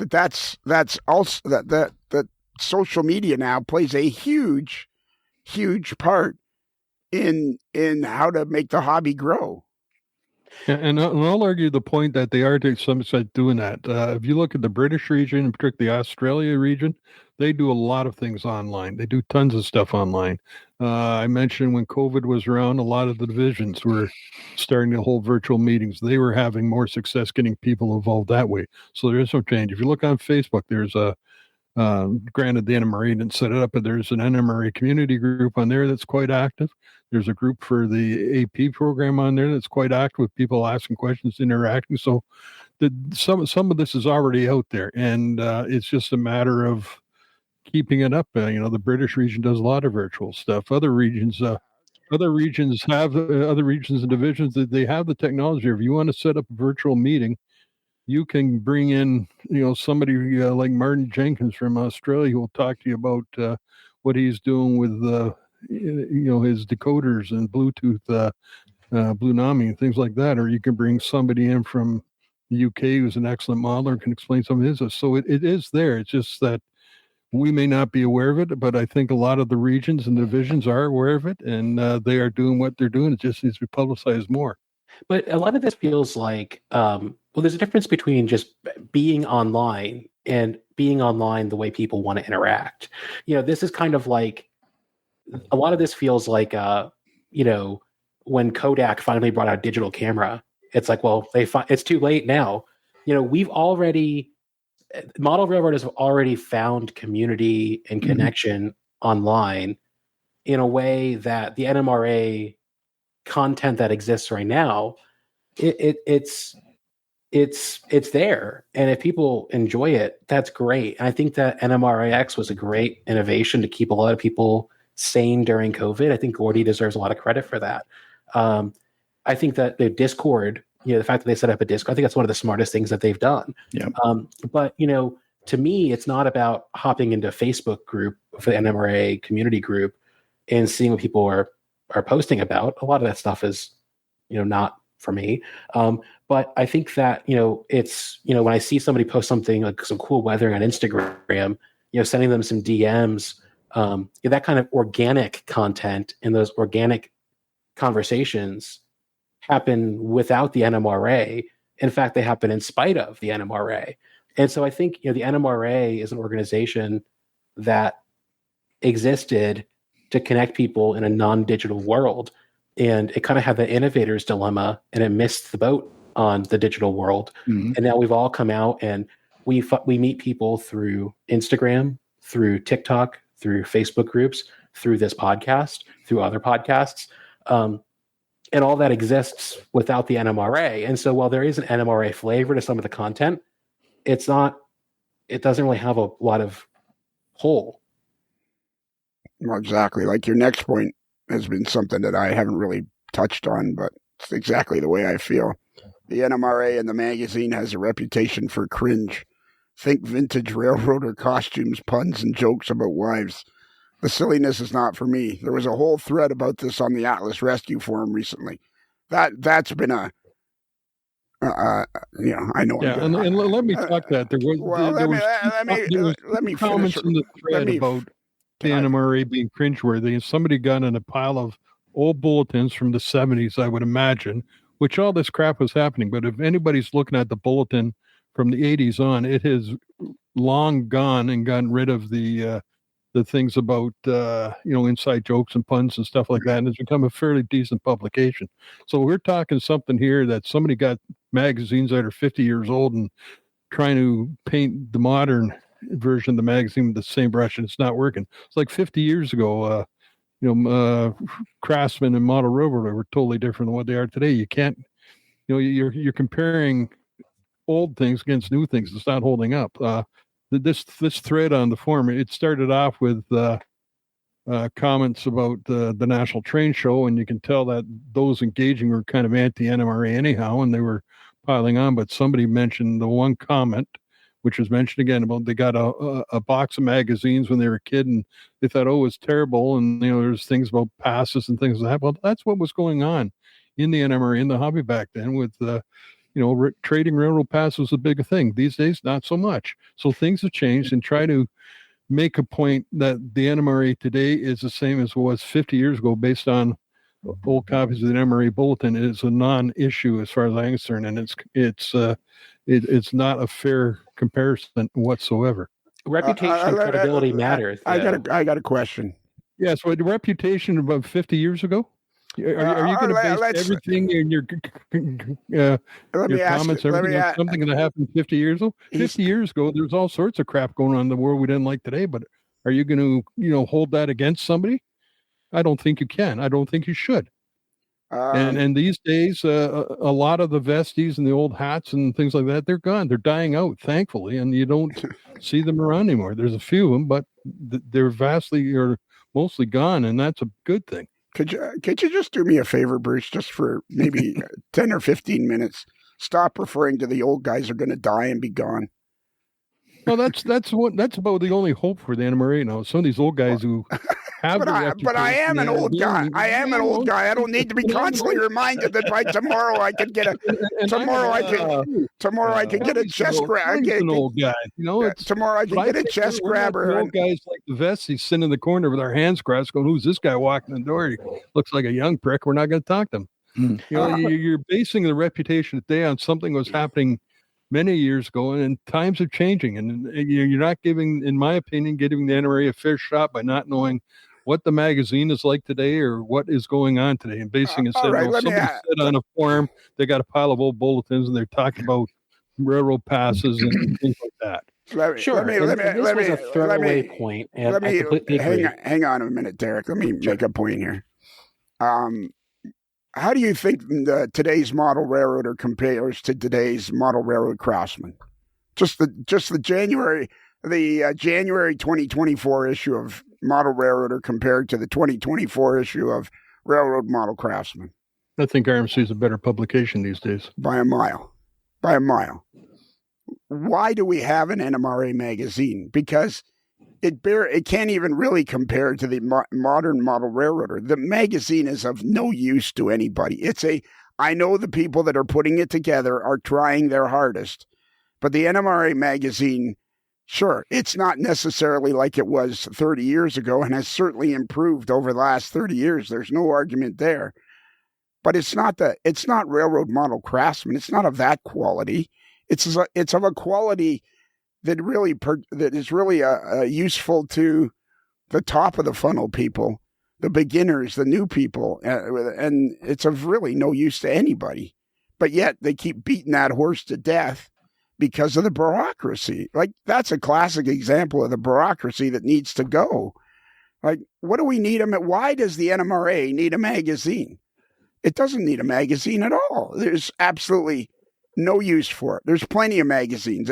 that's also that social media now plays a huge part in how to make the hobby grow. And I'll argue the point that they are to some extent doing that. If you look at the British region, in particular the Australia region, they do a lot of things online. They do tons of stuff online. I mentioned when COVID was around, a lot of the divisions were starting to hold virtual meetings. They were having more success getting people involved that way. So there is no change. If you look on Facebook, there's granted the NMRA didn't set it up, but there's an NMRA community group on there that's quite active. There's a group for the AP program on there that's quite active with people asking questions, interacting. So some of this is already out there, and it's just a matter of keeping it up. The British region does a lot of virtual stuff. Other regions and divisions that they have the technology. If you want to set up a virtual meeting, you can bring in, somebody like Martin Jenkins from Australia who will talk to you about what he's doing with his decoders and Bluetooth, Blue Nami and things like that. Or you can bring somebody in from the UK who's an excellent modeler and can explain some of his. So it is there. It's just that we may not be aware of it, but I think a lot of the regions and divisions are aware of it, and they are doing what they're doing. It just needs to be publicized more. But a lot of this feels like, there's a difference between just being online and being online the way people want to interact. This is kind of like, a lot of this feels like, when Kodak finally brought out digital camera, it's like, well, it's too late now. Model railroaders have already found community and connection online in a way that the NMRA content that exists right now, it's there, and if people enjoy it, that's great. And I think that NMRAX was a great innovation to keep a lot of people sane during COVID. I think Gordy deserves a lot of credit for that. I think that the Discord, the fact that they set up a Discord, I think that's one of the smartest things that they've done. Yeah. But to me, it's not about hopping into Facebook group for the NMRA community group and seeing what people are posting about. A lot of that stuff is, not for me. But I think that, it's, when I see somebody post something like some cool weathering on Instagram, sending them some DMs, that kind of organic content and those organic conversations happen without the NMRA. In fact, they happen in spite of the NMRA. And so I think, the NMRA is an organization that existed to connect people in a non-digital world. and it kind of had the innovator's dilemma, and it missed the boat on the digital world. Mm-hmm. And now we've all come out, and we meet people through Instagram, through TikTok, through Facebook groups, through this podcast, through other podcasts. And all that exists without the NMRA. And so while there is an NMRA flavor to some of the content, it doesn't really have a lot of pull. Well, exactly. Like your next point has been something that I haven't really touched on, but it's exactly the way I feel. The NMRA and the magazine has a reputation for cringe. Think vintage railroader costumes, puns, and jokes about wives. The silliness is not for me. There was a whole thread about this on the Atlas Rescue Forum recently. That's been a, I know. Yeah, and let me talk that. There was let me comments finish. in the thread about the NMRA being cringeworthy, and somebody got in a pile of old bulletins from the 70s, I would imagine, which all this crap was happening. But if anybody's looking at the bulletin from the 80s on, it has long gone and gotten rid of the things about inside jokes and puns and stuff like that, and it's become a fairly decent publication. So we're talking something here that somebody got magazines that are 50 years old and trying to paint the modern version of the magazine with the same brush, and it's not working. It's like 50 years ago, Craftsman and Model Railroader were totally different than what they are today. You can't, you're comparing old things against new things. It's not holding up. This thread on the forum, it started off with comments about the National Train Show, and you can tell that those engaging were kind of anti-NMRA anyhow, and they were piling on. But somebody mentioned the one comment, which was mentioned again, about they got a box of magazines when they were a kid, and they thought, oh, it was terrible, and there's things about passes and things like that. Well, that's what was going on in the NMRA, in the hobby back then, with trading railroad passes was a big thing. These days, not so much. So things have changed, and try to make a point that the NMRA today is the same as it was 50 years ago based on old copies of the NMRA bulletin is a non-issue as far as I'm concerned, and it's not a fair comparison whatsoever. Reputation and credibility matters. I got a question. Yeah, so the reputation about 50 years ago? Are you going to base everything in your comments, everything on something that happened 50 years ago? 50 years ago, there's all sorts of crap going on in the world we didn't like today, but are you going to, hold that against somebody? I don't think you can. I don't think you should. And these days, a lot of the vesties and the old hats and things like that, they're gone. They're dying out, thankfully, and you don't see them around anymore. There's a few of them, but they're vastly or mostly gone, and that's a good thing. Could you just do me a favor, Bruce, just for maybe 10 or 15 minutes? Stop referring to the old guys are going to die and be gone. Well, that's about the only hope for the NMRA now. Some of these old guys who have but I am an old guy. I am an old guy. I don't need to be constantly reminded that by tomorrow I could get a tomorrow I can get a chest grab. An old guy, tomorrow I can get a chest grabber. Old guys like the vesties sitting in the corner with our hands crossed, going, "Who's this guy walking the door? He looks like a young prick. We're not going to talk to him." You're basing the reputation today on something that was happening many years ago, and times are changing, and you're not giving the NRA a fair shot by not knowing what the magazine is like today or what is going on today, and basing it said, somebody said on a forum they got a pile of old bulletins and they're talking about railroad passes and things like that. Let me hang on a minute, Derrick. Let me make a point here. How do you think today's model railroader compares to today's model railroad craftsman? Just the January 2024 issue of Model Railroader compared to the 2024 issue of Railroad Model Craftsman. I think RMC is a better publication these days. By a mile. Why do we have an NMRA magazine? Because it can't even really compare to the modern Model Railroader. The magazine is of no use to anybody. I know the people that are putting it together are trying their hardest, but the NMRA magazine, sure, it's not necessarily like it was 30 years ago and has certainly improved over the last 30 years. There's no argument there. But it's not Railroad Model Craftsman. It's not of that quality. It's of a quality that is really useful to the top of the funnel people the beginners, the new people, and it's of really no use to anybody. But yet they keep beating that horse to death because of the bureaucracy. Like, that's a classic example of the bureaucracy that needs to go. Like, what do we need? Why does the NMRA need a magazine? It doesn't need a magazine at all. There's absolutely no use for it. There's plenty of magazines.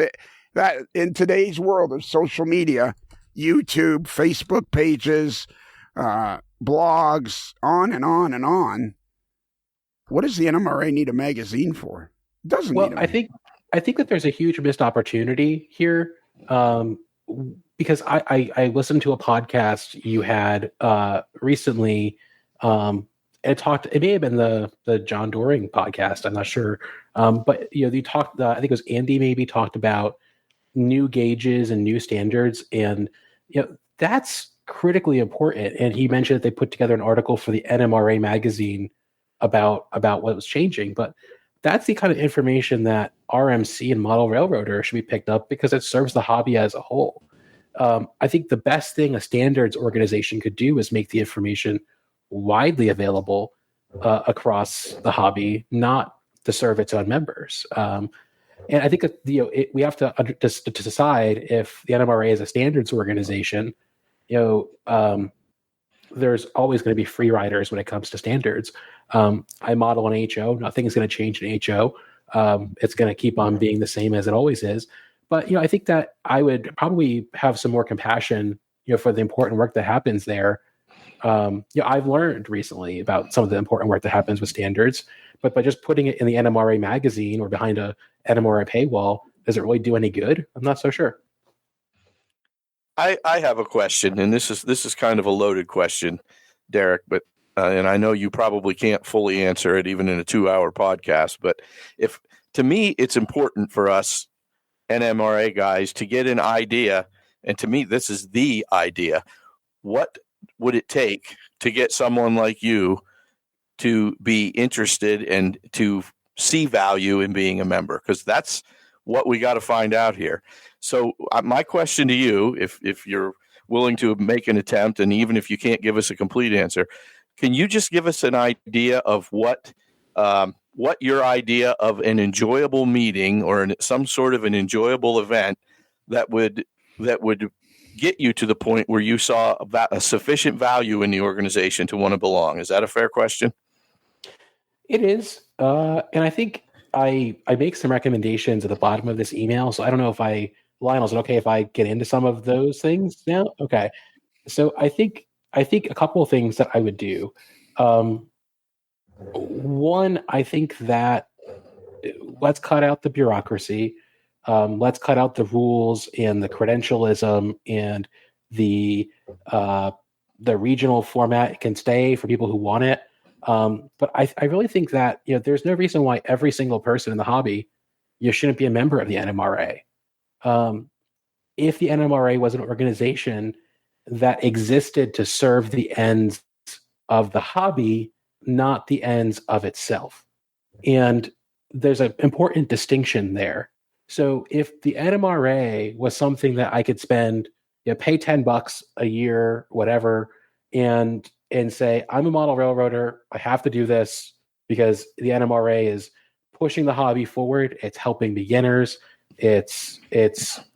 That in today's world of social media, YouTube, Facebook pages, blogs, on and on and on. What does the NMRA need a magazine for? It doesn't need a magazine. I think that there's a huge missed opportunity here, because I listened to a podcast you had recently. It may have been the John Doring podcast. I'm not sure, but you talked. I think it was Andy maybe talked about new gauges and new standards, and that's critically important. And he mentioned that they put together an article for the NMRA magazine about what was changing, but that's the kind of information that RMC and model railroader should be picked up because it serves the hobby as a whole. I think the best thing a standards organization could do is make the information widely available across the hobby, not to serve its own members. And I think that we have to decide if the NMRA is a standards organization. There's always going to be free riders when it comes to standards. I model an HO. Nothing is going to change in HO. It's going to keep on being the same as it always is. But I think that I would probably have some more compassion, for the important work that happens there. I've learned recently about some of the important work that happens with standards, but by just putting it in the NMRA magazine or behind a NMRA paywall, does it really do any good? I'm not so sure. I have a question, and this is kind of a loaded question, Derrick, but and I know you probably can't fully answer it even in a 2-hour podcast, but to me, it's important for us NMRA guys to get an idea, and to me, this is the idea. What would it take to get someone like you to be interested and to see value in being a member? Because that's what we got to find out here. So my question to you, if you're willing to make an attempt, and even if you can't give us a complete answer, can you just give us an idea of what your idea of an enjoyable meeting or some sort of an enjoyable event that would get you to the point where you saw a sufficient value in the organization to want to belong? Is that a fair question? It is. And I think I make some recommendations at the bottom of this email. So I don't know if Lionel, is it okay if I get into some of those things now? Okay. So I think a couple of things that I would do. One, I think that let's cut out the bureaucracy. Let's cut out the rules and the credentialism and the regional format. It can stay for people who want it. But I really think that there's no reason why every single person in the hobby shouldn't be a member of the NMRA. If the NMRA was an organization that existed to serve the ends of the hobby, not the ends of itself. And there's an important distinction there. So if the NMRA was something that I could spend, pay $10 a year, whatever, and say, I'm a model railroader, I have to do this because the NMRA is pushing the hobby forward. It's helping beginners. It's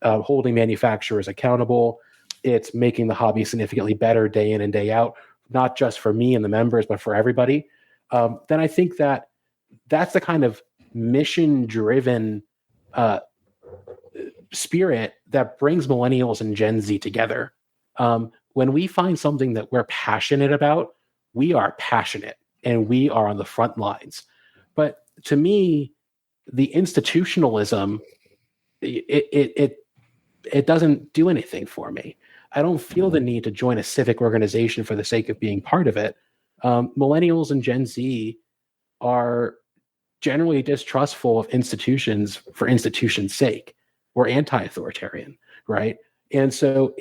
holding manufacturers accountable. It's making the hobby significantly better day in and day out, not just for me and the members, but for everybody. Then I think that that's the kind of mission-driven spirit that brings millennials and Gen Z together. When we find something that we're passionate about, we are passionate and we are on the front lines. But to me, the institutionalism, it doesn't do anything for me. I don't feel the need to join a civic organization for the sake of being part of it. Millennials and Gen Z are generally distrustful of institutions for institution's sake. We're anti-authoritarian, right? And so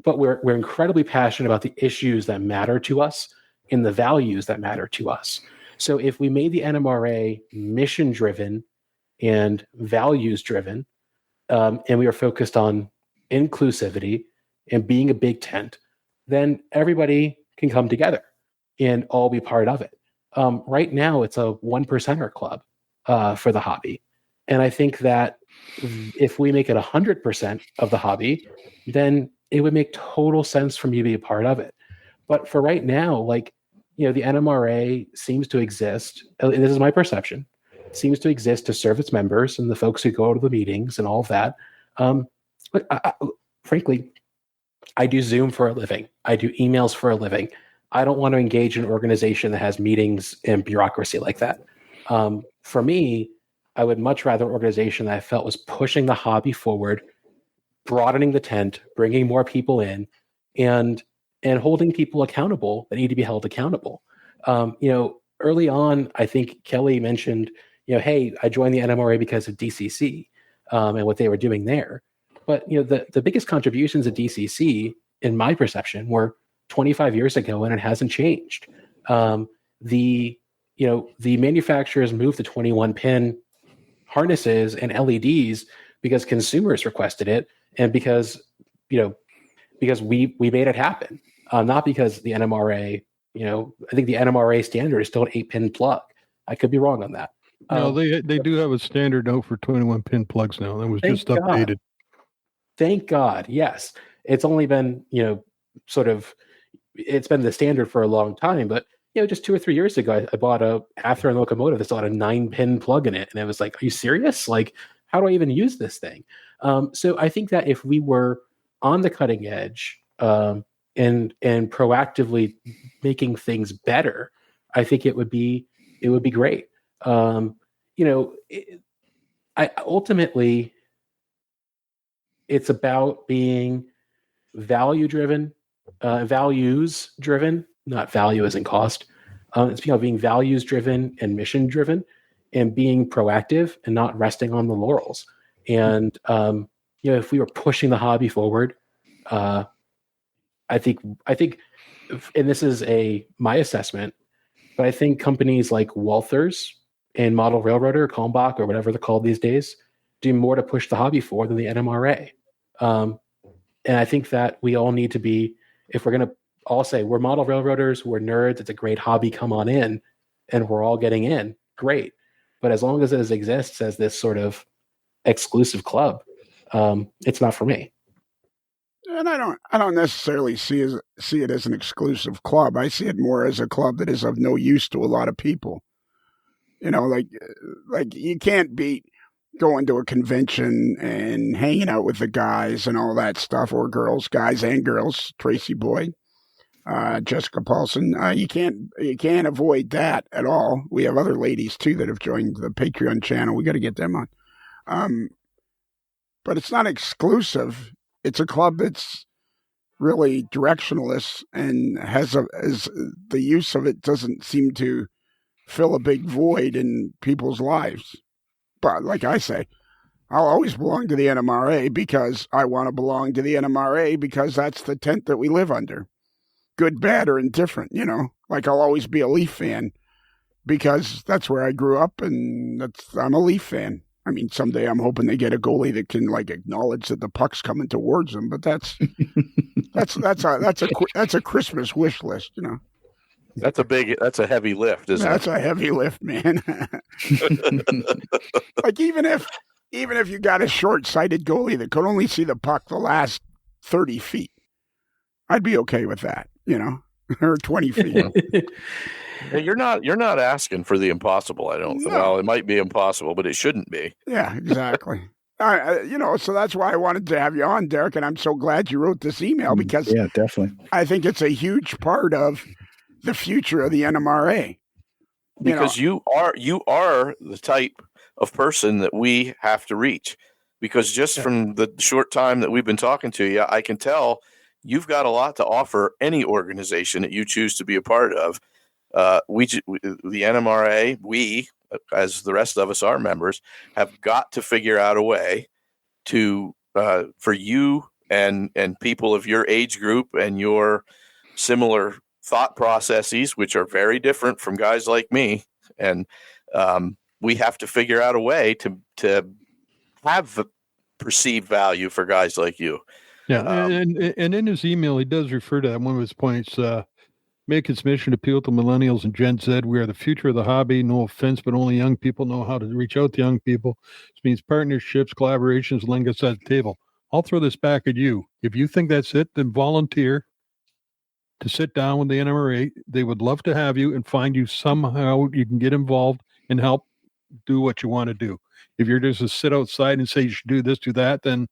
but we're incredibly passionate about the issues that matter to us and the values that matter to us. So if we made the NMRA mission-driven and values-driven, and we are focused on inclusivity and being a big tent, then everybody can come together and all be part of it. Right now, it's a 1%er club for the hobby. And I think that if we make it 100% of the hobby, then it would make total sense for me to be a part of it. But for right now, like, the NMRA seems to exist, and this is my perception, seems to exist to serve its members and the folks who go to the meetings and all of that. But frankly, I do Zoom for a living. I do emails for a living. I don't want to engage in an organization that has meetings and bureaucracy like that. For me, I would much rather an organization that I felt was pushing the hobby forward, broadening the tent, bringing more people in, and holding people accountable that need to be held accountable. Early on, I think Kelly mentioned, hey, I joined the NMRA because of DCC and what they were doing there. But the biggest contributions of DCC, in my perception, were 25 years ago, and it hasn't changed. The manufacturers moved to 21-pin harnesses and LEDs because consumers requested it, and because we made it happen, not because the NMRA. I think the NMRA standard is still an 8-pin plug. I could be wrong on that. No, they do have a standard note for 21-pin plugs now. That was just updated. Thank God. Yes, it's only been it's been the standard for a long time, but just 2 or 3 years ago, I bought a Athearn locomotive that's got a 9-pin plug in it, and I was like, "Are you serious? Like, how do I even use this thing?" So I think that if we were on the cutting edge and proactively making things better, I think it would be great. Ultimately, it's about being values driven, not value as in cost. It's about being values driven and mission driven, and being proactive and not resting on the laurels. And if we were pushing the hobby forward, I think, and this is my assessment, but I think companies like Walthers and Model Railroader, Kalmbach, or whatever they're called these days, do more to push the hobby forward than the NMRA. And I think that we all need to be, if we're going to all say we're model railroaders, we're nerds, it's a great hobby, come on in, and we're all getting in, great. But as long as it exists as this sort of exclusive club, it's not for me. And I don't necessarily see it as an exclusive club. I see it more as a club that is of no use to a lot of people. Like you can't beat going to a convention and hanging out with the guys and all that stuff, or girls, guys and girls, Tracy Boyd, Jessica Paulson. You can't avoid that at all. We have other ladies too that have joined the Patreon channel. We got to get them on. But it's not exclusive. It's a club that's really directionless and has the use of it doesn't seem to fill a big void in people's lives. But like I say, I'll always belong to the NMRA because I want to belong to the NMRA because that's the tent that we live under. Good, bad, or indifferent, Like I'll always be a Leaf fan because that's where I grew up, and I'm a Leaf fan. I mean, someday I'm hoping they get a goalie that can acknowledge that the puck's coming towards them. But that's a Christmas wish list, That's a heavy lift, isn't it? That's a heavy lift, man. Like even if you got a short-sighted goalie that could only see the puck the last 30 feet, I'd be okay with that, or 20 feet. Hey, you're not asking for the impossible. I don't. No. Well, it might be impossible, but it shouldn't be. Yeah, exactly. So that's why I wanted to have you on, Derrick, and I'm so glad you wrote this email because definitely. I think it's a huge part of the future of the NMRA. Because you are the type of person that we have to reach. Because just from the short time that we've been talking to you, I can tell you've got a lot to offer any organization that you choose to be a part of. The NMRA, we, as the rest of us, our members, have got to figure out a way to for you and people of your age group and your similar thought processes, which are very different from guys like me, and we have to figure out a way to have perceived value for guys like you. Yeah, and in his email, he does refer to that one of his points. make its mission appeal to millennials and Gen Z. We are the future of the hobby. No offense, but only young people know how to reach out to young people. This means partnerships, collaborations, link us at the table. I'll throw this back at you. If you think that's it, then volunteer to sit down with the NMRA. They would love to have you and find you somehow you can get involved and help do what you want to do. If you're just to sit outside and say you should do this, do that, then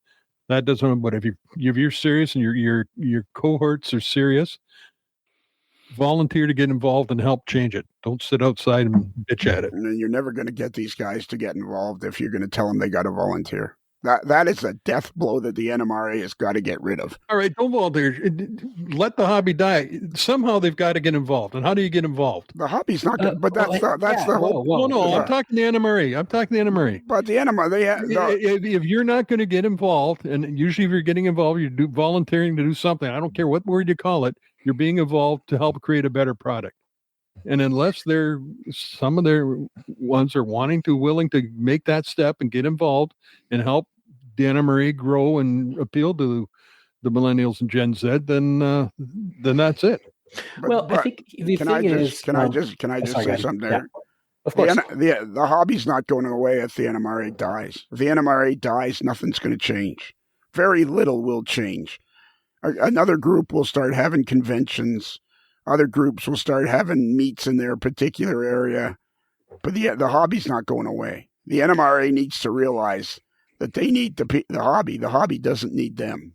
that doesn't. But if you're serious and your cohorts are serious, volunteer to get involved and help change it. Don't sit outside and bitch at it. And you're never going to get these guys to get involved if you're going to tell them they got to volunteer. That is a death blow that the NMRA has got to get rid of. All right, don't volunteer. Let the hobby die. Somehow they've got to get involved. And how do you get involved? The hobby's not good, but that's the whole. No, I'm talking the NMRA. But the NMRA, if you're not going to get involved, and usually if you're getting involved, you're volunteering to do something. I don't care what word you call it. You're being involved to help create a better product. And unless some of their ones are willing to make that step and get involved and help the NMRA grow and appeal to the millennials and Gen Z, then that's it. But I think the thing is, can I just say something there? Yeah, of course. The hobby's not going away if the NMRA dies. If the NMRA dies, nothing's going to change. Very little will change. Another group will start having conventions. Other groups will start having meets in their particular area. But the hobby's not going away. The NMRA needs to realize that they need the hobby. The hobby doesn't need them.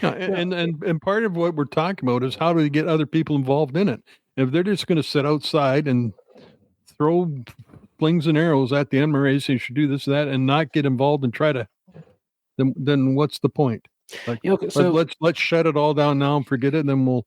Yeah, and part of what we're talking about is how do we get other people involved in it? If they're just going to sit outside and throw slings and arrows at the NMRA, say you should do this, that, and not get involved and try to, then what's the point? Like, let's shut it all down now and forget it, and then we'll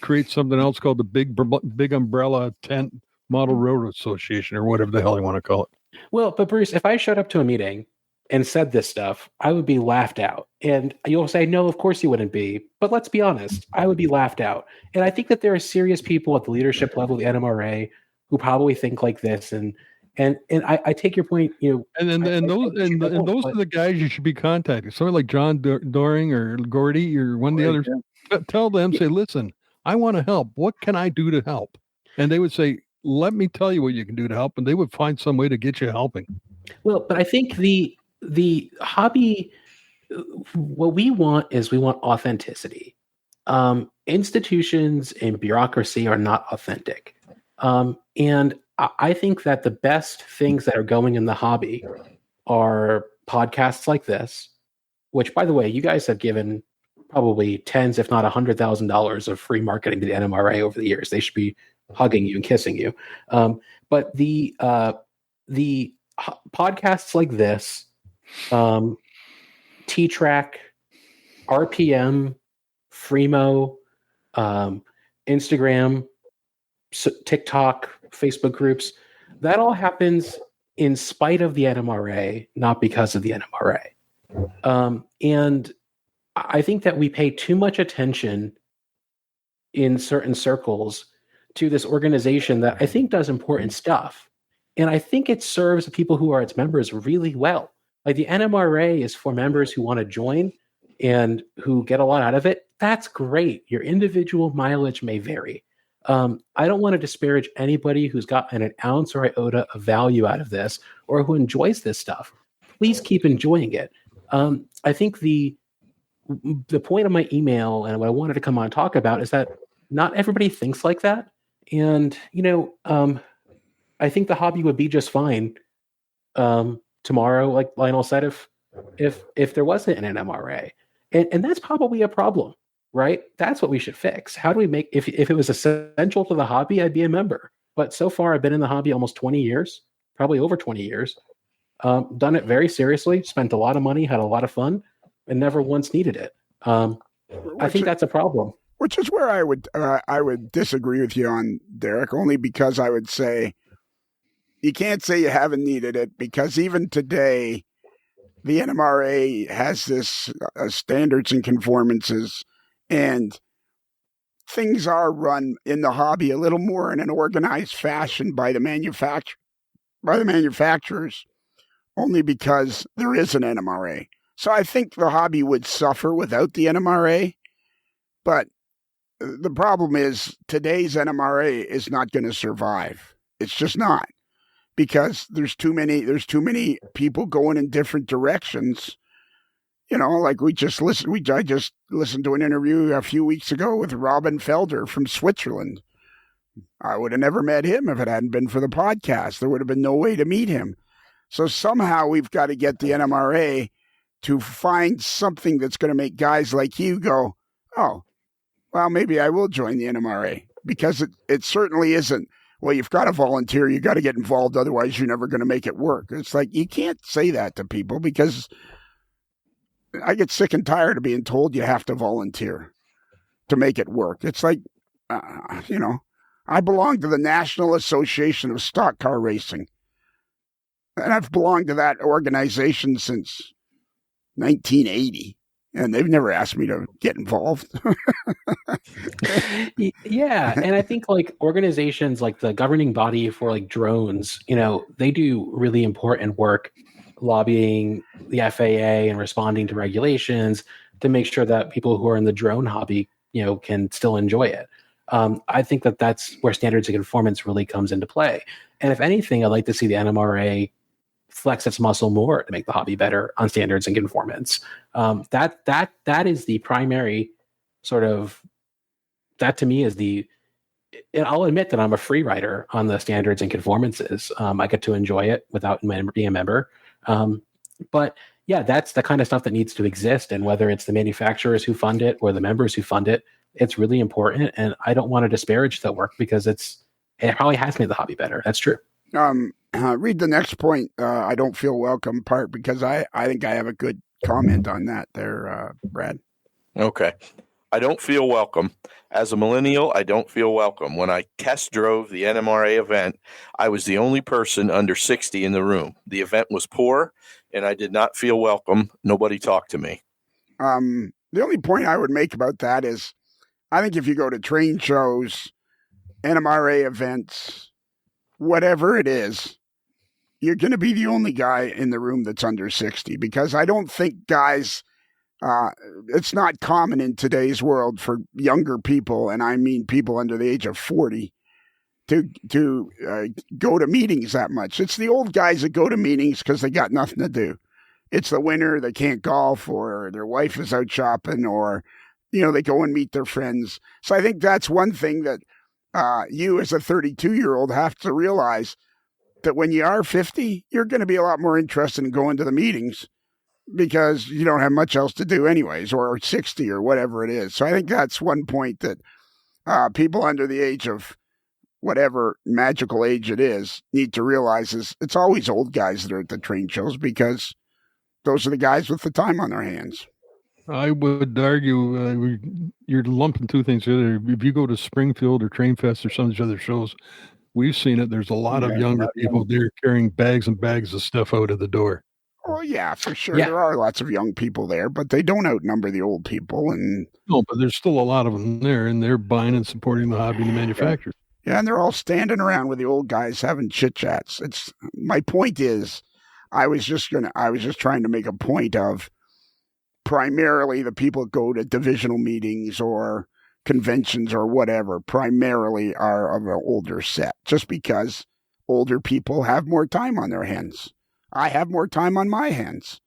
create something else called the Big Umbrella Tent Model Road Association or whatever the hell you want to call it. Well, but Bruce, if I showed up to a meeting and said this stuff, I would be laughed out. And you'll say, no, of course you wouldn't be. But let's be honest, I would be laughed out. And I think that there are serious people at the leadership level of the NMRA who probably think like this. And I take your point, those are the guys you should be contacting. Someone like John Doring or Gordy or one of the others. Tell them, say, listen, I want to help. What can I do to help? And they would say, let me tell you what you can do to help. And they would find some way to get you helping. Well, but I think the hobby, what we want authenticity. Institutions and bureaucracy are not authentic. And I think that the best things that are going in the hobby are podcasts like this, which, by the way, you guys have given probably tens, if not $100,000 of free marketing to the NMRA over the years. They should be hugging you and kissing you. But the podcasts like this, T-Track, RPM, Freemo, Instagram, TikTok, Facebook groups, that all happens in spite of the NMRA, not because of the NMRA. And I think that we pay too much attention in certain circles to this organization that I think does important stuff. And I think it serves the people who are its members really well. Like the NMRA is for members who want to join and who get a lot out of it. That's great. Your individual mileage may vary. I don't want to disparage anybody who's gotten an ounce or iota of value out of this or who enjoys this stuff. Please keep enjoying it. I think the point of my email and what I wanted to come on and talk about is that not everybody thinks like that. And, I think the hobby would be just fine tomorrow, like Lionel said, if there wasn't an NMRA. And that's probably a problem, right? That's what we should fix. How do we make, if it was essential to the hobby, I'd be a member. But so far, I've been in the hobby almost 20 years, probably over 20 years, done it very seriously, spent a lot of money, had a lot of fun, and never once needed it. I think that's a problem. Which is where I would disagree with you on, Derrick, only because I would say you can't say you haven't needed it, because even today, the NMRA has this standards and conformances, and things are run in the hobby a little more in an organized fashion by the manufacturers, only because there is an NMRA. So I think the hobby would suffer without the NMRA, but the problem is today's NMRA is not going to survive. It's just not, because there's too many people going in different directions. Like I just listened to an interview a few weeks ago with Robin Felder from Switzerland. I would have never met him if it hadn't been for the podcast. There would have been no way to meet him. So somehow we've got to get the NMRA to find something that's going to make guys like you go, oh, well, maybe I will join the NMRA, because it certainly isn't, well, you've got to volunteer, you got to get involved, otherwise you're never going to make it work. It's like, you can't say that to people, because I get sick and tired of being told you have to volunteer to make it work. It's like, I belong to the National Association of Stock Car Racing, and I've belonged to that organization since 1980, and they've never asked me to get involved. Yeah, and I think like organizations like the governing body for like drones, they do really important work lobbying the FAA and responding to regulations to make sure that people who are in the drone hobby, can still enjoy it. I think that that's where standards and conformance really comes into play. And if anything, I'd like to see the NMRA flex its muscle more to make the hobby better on standards and conformance. That is the primary sort of, that to me is and I'll admit that I'm a free rider on the standards and conformances. I get to enjoy it without being a member. But yeah, that's the kind of stuff that needs to exist. And whether it's the manufacturers who fund it or the members who fund it, it's really important. And I don't want to disparage that work, because it probably has made the hobby better. That's true. Read the next point. I don't feel welcome part, because I think I have a good comment on that there, Brad. Okay. I don't feel welcome. As a millennial, I don't feel welcome. When I test drove the NMRA event, I was the only person under 60 in the room. The event was poor, and I did not feel welcome. Nobody talked to me. The only point I would make about that is, I think if you go to train shows, NMRA events, whatever it is, you're going to be the only guy in the room that's under 60, because I don't think guys, it's not common in today's world for younger people, and I mean people under the age of 40, to go to meetings that much. It's the old guys that go to meetings because they got nothing to do. It's the winter, they can't golf, or their wife is out shopping, or, they go and meet their friends. So I think that's one thing that you as a 32-year-old have to realize, that when you are 50, you're going to be a lot more interested in going to the meetings, because you don't have much else to do anyways, or 60 or whatever it is. So I think that's one point that people under the age of whatever magical age it is need to realize is it's always old guys that are at the train shows, because those are the guys with the time on their hands. I would argue you're lumping two things together. If you go to Springfield or Train Fest or some of these other shows, we've seen it. There's a lot of younger people there carrying bags and bags of stuff out of the door. Oh, yeah, for sure. Yeah. There are lots of young people there, but they don't outnumber the old people. No, but there's still a lot of them there, and they're buying and supporting the hobby and the manufacturers. Yeah, and they're all standing around with the old guys having chit-chats. My point is, I was just trying to make a point of, primarily the people that go to divisional meetings or conventions or whatever primarily are of an older set, just because older people have more time on their hands. I have more time on my hands.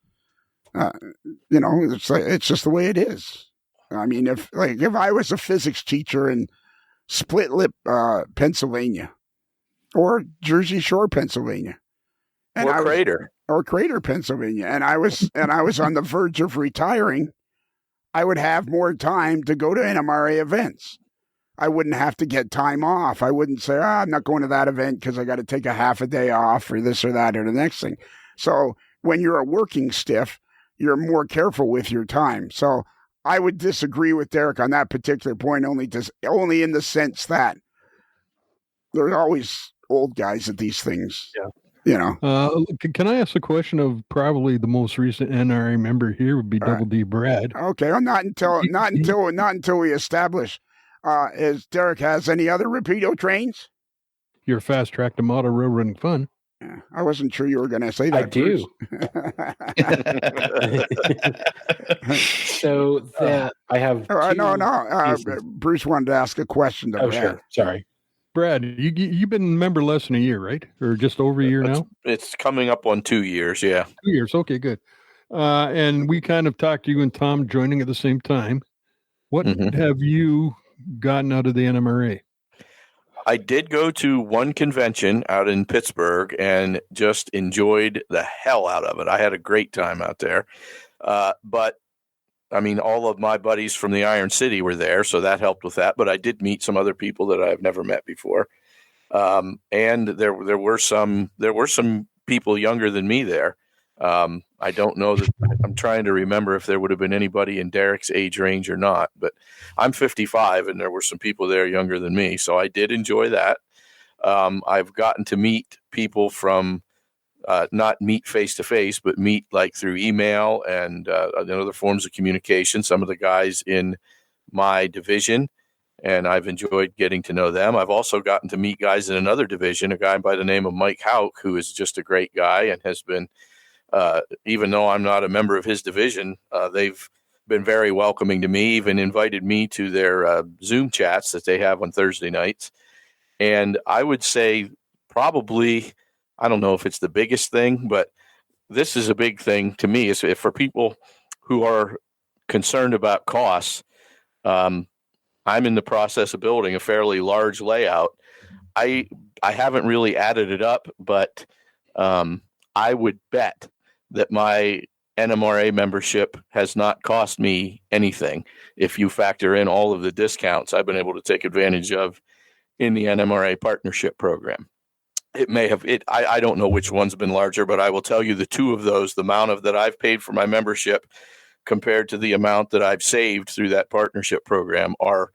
It's just the way it is. I mean, if I was a physics teacher in Split Lip, Pennsylvania, or Jersey Shore, Pennsylvania, or Crater, Pennsylvania, and I was on the verge of retiring, I would have more time to go to NMRA events. I wouldn't have to get time off. I wouldn't say, I'm not going to that event because I got to take a half a day off or this or that or the next thing. So when you're a working stiff, you're more careful with your time. So I would disagree with Derrick on that particular point, only in the sense that there's always old guys at these things. Yeah. Can I ask a question of probably the most recent NRA member here would be Double D Brad. Okay, well, not until we establish. Is Derrick has any other Rapido trains? Your fast track to model railroading fun. Yeah, I wasn't sure you were going to say that. I do. So I have. Bruce wanted to ask a question to Brad. Sure. Sorry. Brad, you've been a member less than a year, right? Or just over a year now? It's coming up on 2 years, yeah. 2 years, okay, good. And we kind of talked to you and Tom joining at the same time. What have you gotten out of the NMRA? I did go to one convention out in Pittsburgh and just enjoyed the hell out of it. I had a great time out there. But, I mean, all of my buddies from the Iron City were there, so that helped with that. But I did meet some other people that I've never met before. And there were some people younger than me there. I don't know that I'm trying to remember if there would have been anybody in Derrick's age range or not, but I'm 55 and there were some people there younger than me. So I did enjoy that. I've gotten to meet people from, not meet face to face, but meet like through email and other forms of communication, some of the guys in my division, and I've enjoyed getting to know them. I've also gotten to meet guys in another division, a guy by the name of Mike Hauk, who is just a great guy and has been, even though I'm not a member of his division, they've been very welcoming to me, even invited me to their Zoom chats that they have on Thursday nights. And I would say probably, I don't know if it's the biggest thing, but this is a big thing to me, is if for people who are concerned about costs. I'm in the process of building a fairly large layout. I haven't really added it up, but I would bet that my NMRA membership has not cost me anything if you factor in all of the discounts I've been able to take advantage of in the NMRA partnership program. It may have I don't know which one's been larger, but I will tell you the two of those, the amount of that I've paid for my membership compared to the amount that I've saved through that partnership program are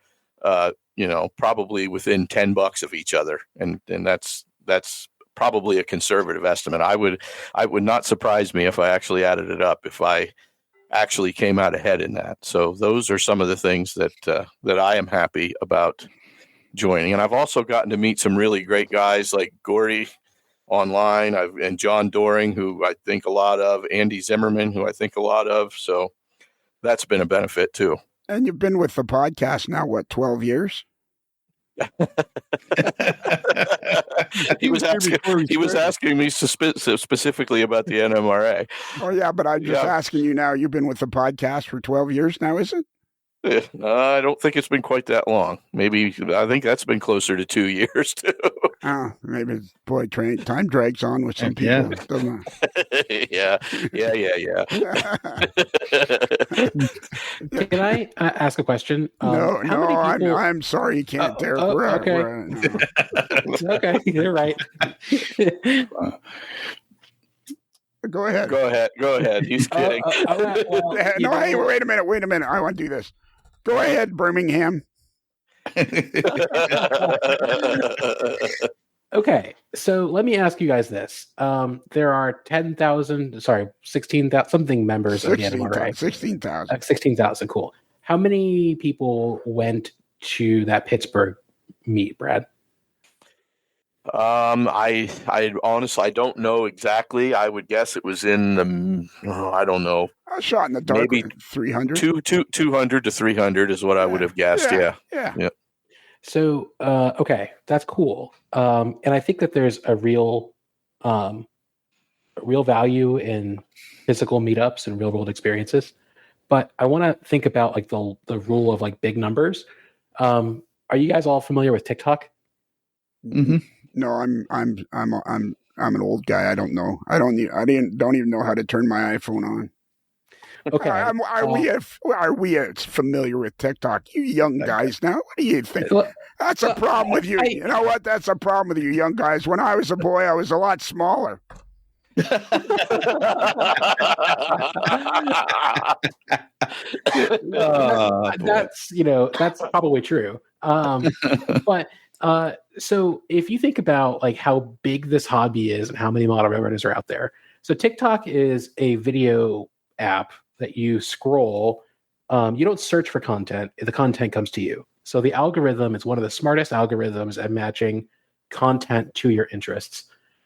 probably within $10 of each other. And that's probably a conservative estimate. I would not surprise me if I actually added it up, if I actually came out ahead in that. So those are some of the things that I am happy about joining. And I've also gotten to meet some really great guys like Gordy online, and John Doring, who I think a lot of, Andy Zimmerman, who I think a lot of. So that's been a benefit too. And you've been with the podcast now, 12 years? He was asking me specifically about the NMRA. Oh yeah, but I'm just asking you now. You've been with the podcast for 12 years now, is it? I don't think it's been quite that long. Maybe I think that's been closer to 2 years too. Oh, maybe time drags on with some people, doesn't it? Yeah. Can I ask a question? No, I'm sorry, you can't. Derrick. Okay, you're right. Go ahead. He's kidding. Hey, wait a minute. I want to do this. Go ahead, Birmingham. Okay, so let me ask you guys this. There are 16,000 something members of the NMRA. 16,000. 16,000, cool. How many people went to that Pittsburgh meet, Brad? I honestly, I don't know exactly. I would guess it was in the, I don't know. I shot in the dark. Maybe 300. 200 to 300 is what I would have guessed. Yeah. So, okay, that's cool. And I think that there's a real value in physical meetups and real world experiences. But I want to think about like the rule of like big numbers. Are you guys all familiar with TikTok? Mm-hmm. No, I'm an old guy. I don't know. I don't even know how to turn my iPhone on. Okay. Are we familiar with TikTok? You young guys now, what do you think? That's a problem with you. You know what? That's a problem with you young guys. When I was a boy, I was a lot smaller. That's probably true. But so if you think about like how big this hobby is and how many model railroaders are out there, so TikTok is a video app that you scroll. You don't search for content; the content comes to you. So the algorithm is one of the smartest algorithms at matching content to your interests.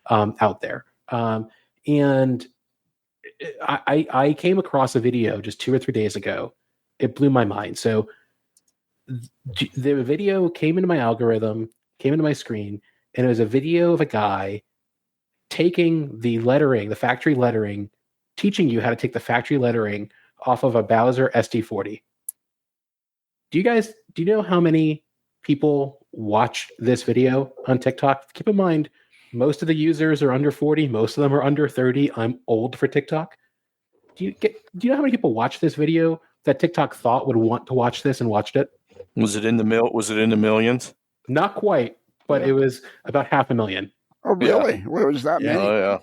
out there. And I came across a video just 2 or 3 days ago. It blew my mind. So the video came into my algorithm, came into my screen, and it was a video of a guy taking the lettering, the factory lettering, teaching you how to take the factory lettering off of a Bowser SD40. Do you know how many people watch this video on TikTok? Keep in mind, most of the users are under 40. Most of them are under 30. I'm old for TikTok. Do you know how many people watch this video that TikTok thought would want to watch this and watched it? Was it in the millions? Not quite, but it was about 500,000. Oh, really? Yeah. What was that many? Oh, yeah.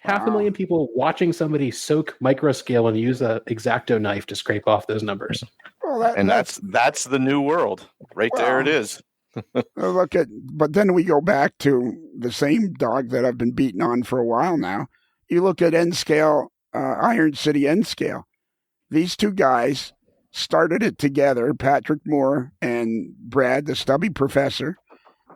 500,000 people watching somebody soak microscale and use a X-Acto knife to scrape off those numbers. Well, that's the new world. Right there it is. But then we go back to the same dog that I've been beating on for a while now. You look at N-Scale, Iron City N-Scale. These two guys started it together, Patrick Moore and Brad, the stubby professor.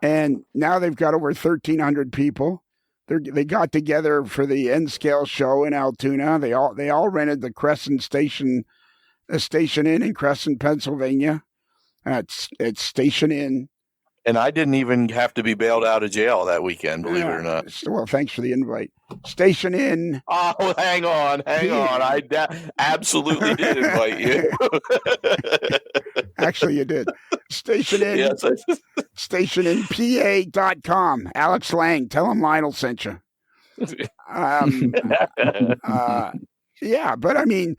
And now they've got over 1,300 people. They got together for the N-Scale show in Altoona. They all rented the Crescent Station, a Station Inn in Crescent, Pennsylvania. It's Station Inn. And I didn't even have to be bailed out of jail that weekend, believe it or not. Well, thanks for the invite. Station Inn. Oh, hang on. I absolutely did invite you. Actually, you did. Station Inn. Yes, StationInPA.com. Alex Lang. Tell him Lionel sent you. Yeah, but I mean,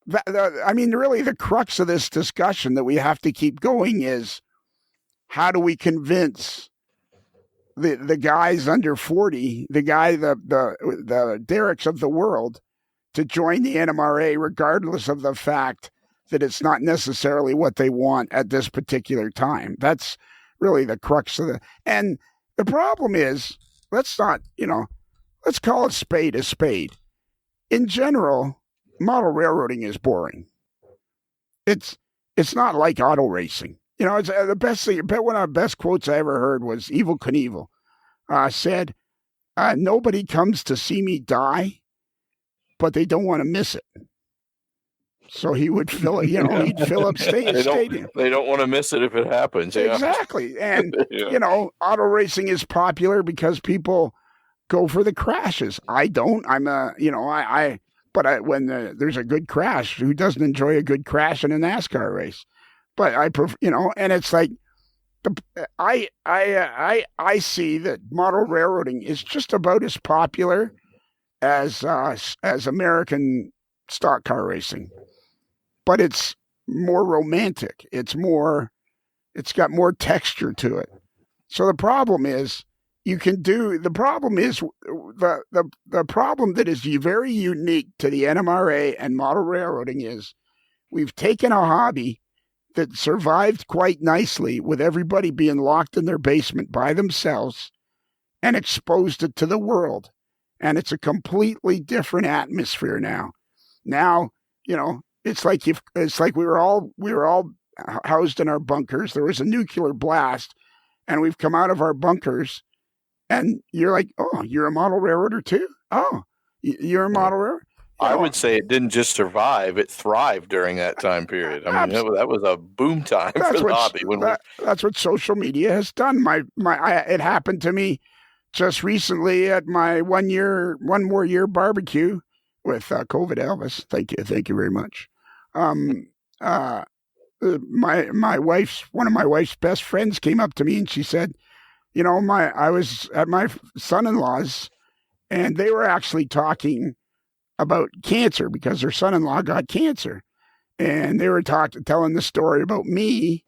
really the crux of this discussion that we have to keep going is, how do we convince the guys under 40, the Derricks of the world, to join the NMRA, regardless of the fact that it's not necessarily what they want at this particular time? That's really the crux of it. And the problem is, let's call a spade a spade. In general, model railroading is boring. It's not like auto racing. It's the best thing. One of the best quotes I ever heard was Evel Knievel said, "Nobody comes to see me die, but they don't want to miss it." So he would fill it. He'd fill up stadium. They don't want to miss it if it happens. Yeah. Exactly. And auto racing is popular because people go for the crashes. I don't. But when there's a good crash, who doesn't enjoy a good crash in a NASCAR race? But and it's like, I see that model railroading is just about as popular as American stock car racing, but it's more romantic. It's got more texture to it. So the problem is, the problem that is very unique to the NMRA and model railroading is, we've taken a hobby that survived quite nicely with everybody being locked in their basement by themselves and exposed it to the world. And it's a completely different atmosphere now. Now, it's like we were all housed in our bunkers. There was a nuclear blast, and we've come out of our bunkers, and you're like, oh, you're a model railroader too? Oh, you're a model railroader? I would say it didn't just survive; it thrived during that time period. I mean, that was a boom time for the hobby. That's what social media has done. It happened to me just recently at my one more year barbecue with COVID Elvis. Thank you very much. One of my wife's best friends came up to me and she said, I was at my son-in-law's, and they were actually talking about cancer because her son-in-law got cancer, and they were telling the story about me.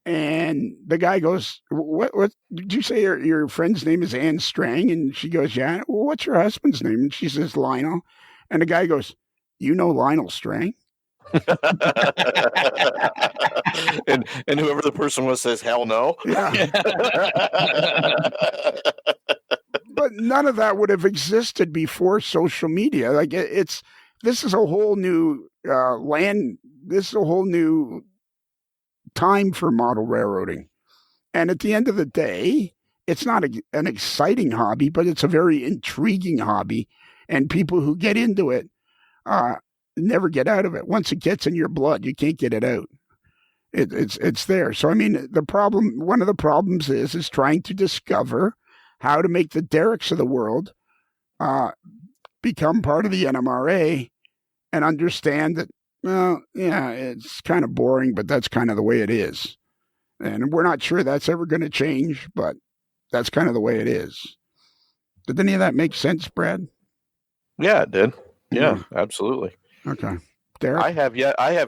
And the guy goes, what did you say your friend's name is Ann Strang? And she goes, yeah. Well, what's your husband's name? And she says, Lionel. And the guy goes, you know Lionel Strang? and whoever the person was says, hell no. Yeah. But none of that would have existed before social media. Like this is a whole new This is a whole new time for model railroading. And at the end of the day, it's not an exciting hobby, but it's a very intriguing hobby. And people who get into it never get out of it. Once it gets in your blood, you can't get it out. It's there. So, I mean, one of the problems is trying to discover how to make the Derricks of the world become part of the NMRA and understand that, well, yeah, it's kind of boring, but that's kind of the way it is. And we're not sure that's ever going to change, but that's kind of the way it is. Did any of that make sense, Brad? Yeah, it did. Yeah, absolutely. Okay. Derrick? I have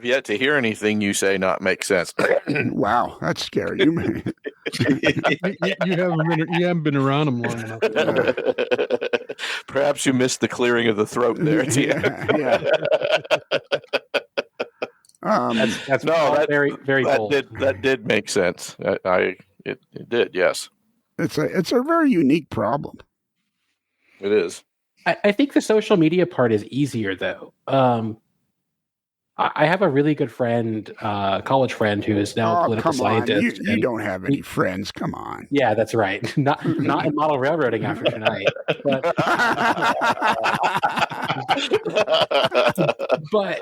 yet to hear anything you say not make sense. Wow, that's scary. You haven't been around them long enough. Perhaps you missed the clearing of the throat there. Yeah. That's very, very cool. That did make sense. It did, yes. It's a very unique problem. It is. I think the social media part is easier, though. I have a really good friend, college friend, who is now a political scientist. You don't have any friends. Come on. Yeah, that's right. Not in model railroading after tonight. But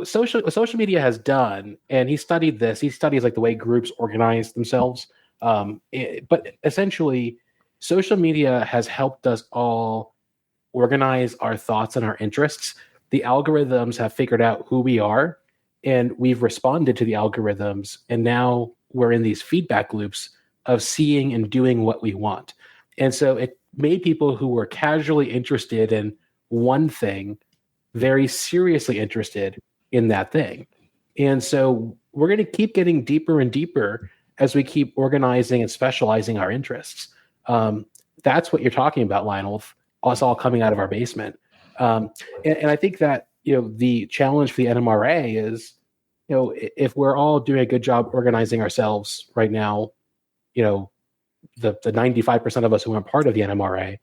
social media has done, and he studied this. He studies like the way groups organize themselves. But essentially, social media has helped us all organize our thoughts and our interests. The algorithms have figured out who we are, and we've responded to the algorithms. And now we're in these feedback loops of seeing and doing what we want. And so it made people who were casually interested in one thing very seriously interested in that thing. And so we're going to keep getting deeper and deeper as we keep organizing and specializing our interests. That's what you're talking about, Lionel, us all coming out of our basement. And I think that, the challenge for the NMRA is, if we're all doing a good job organizing ourselves right now, the 95% of us who aren't part of the NMRA,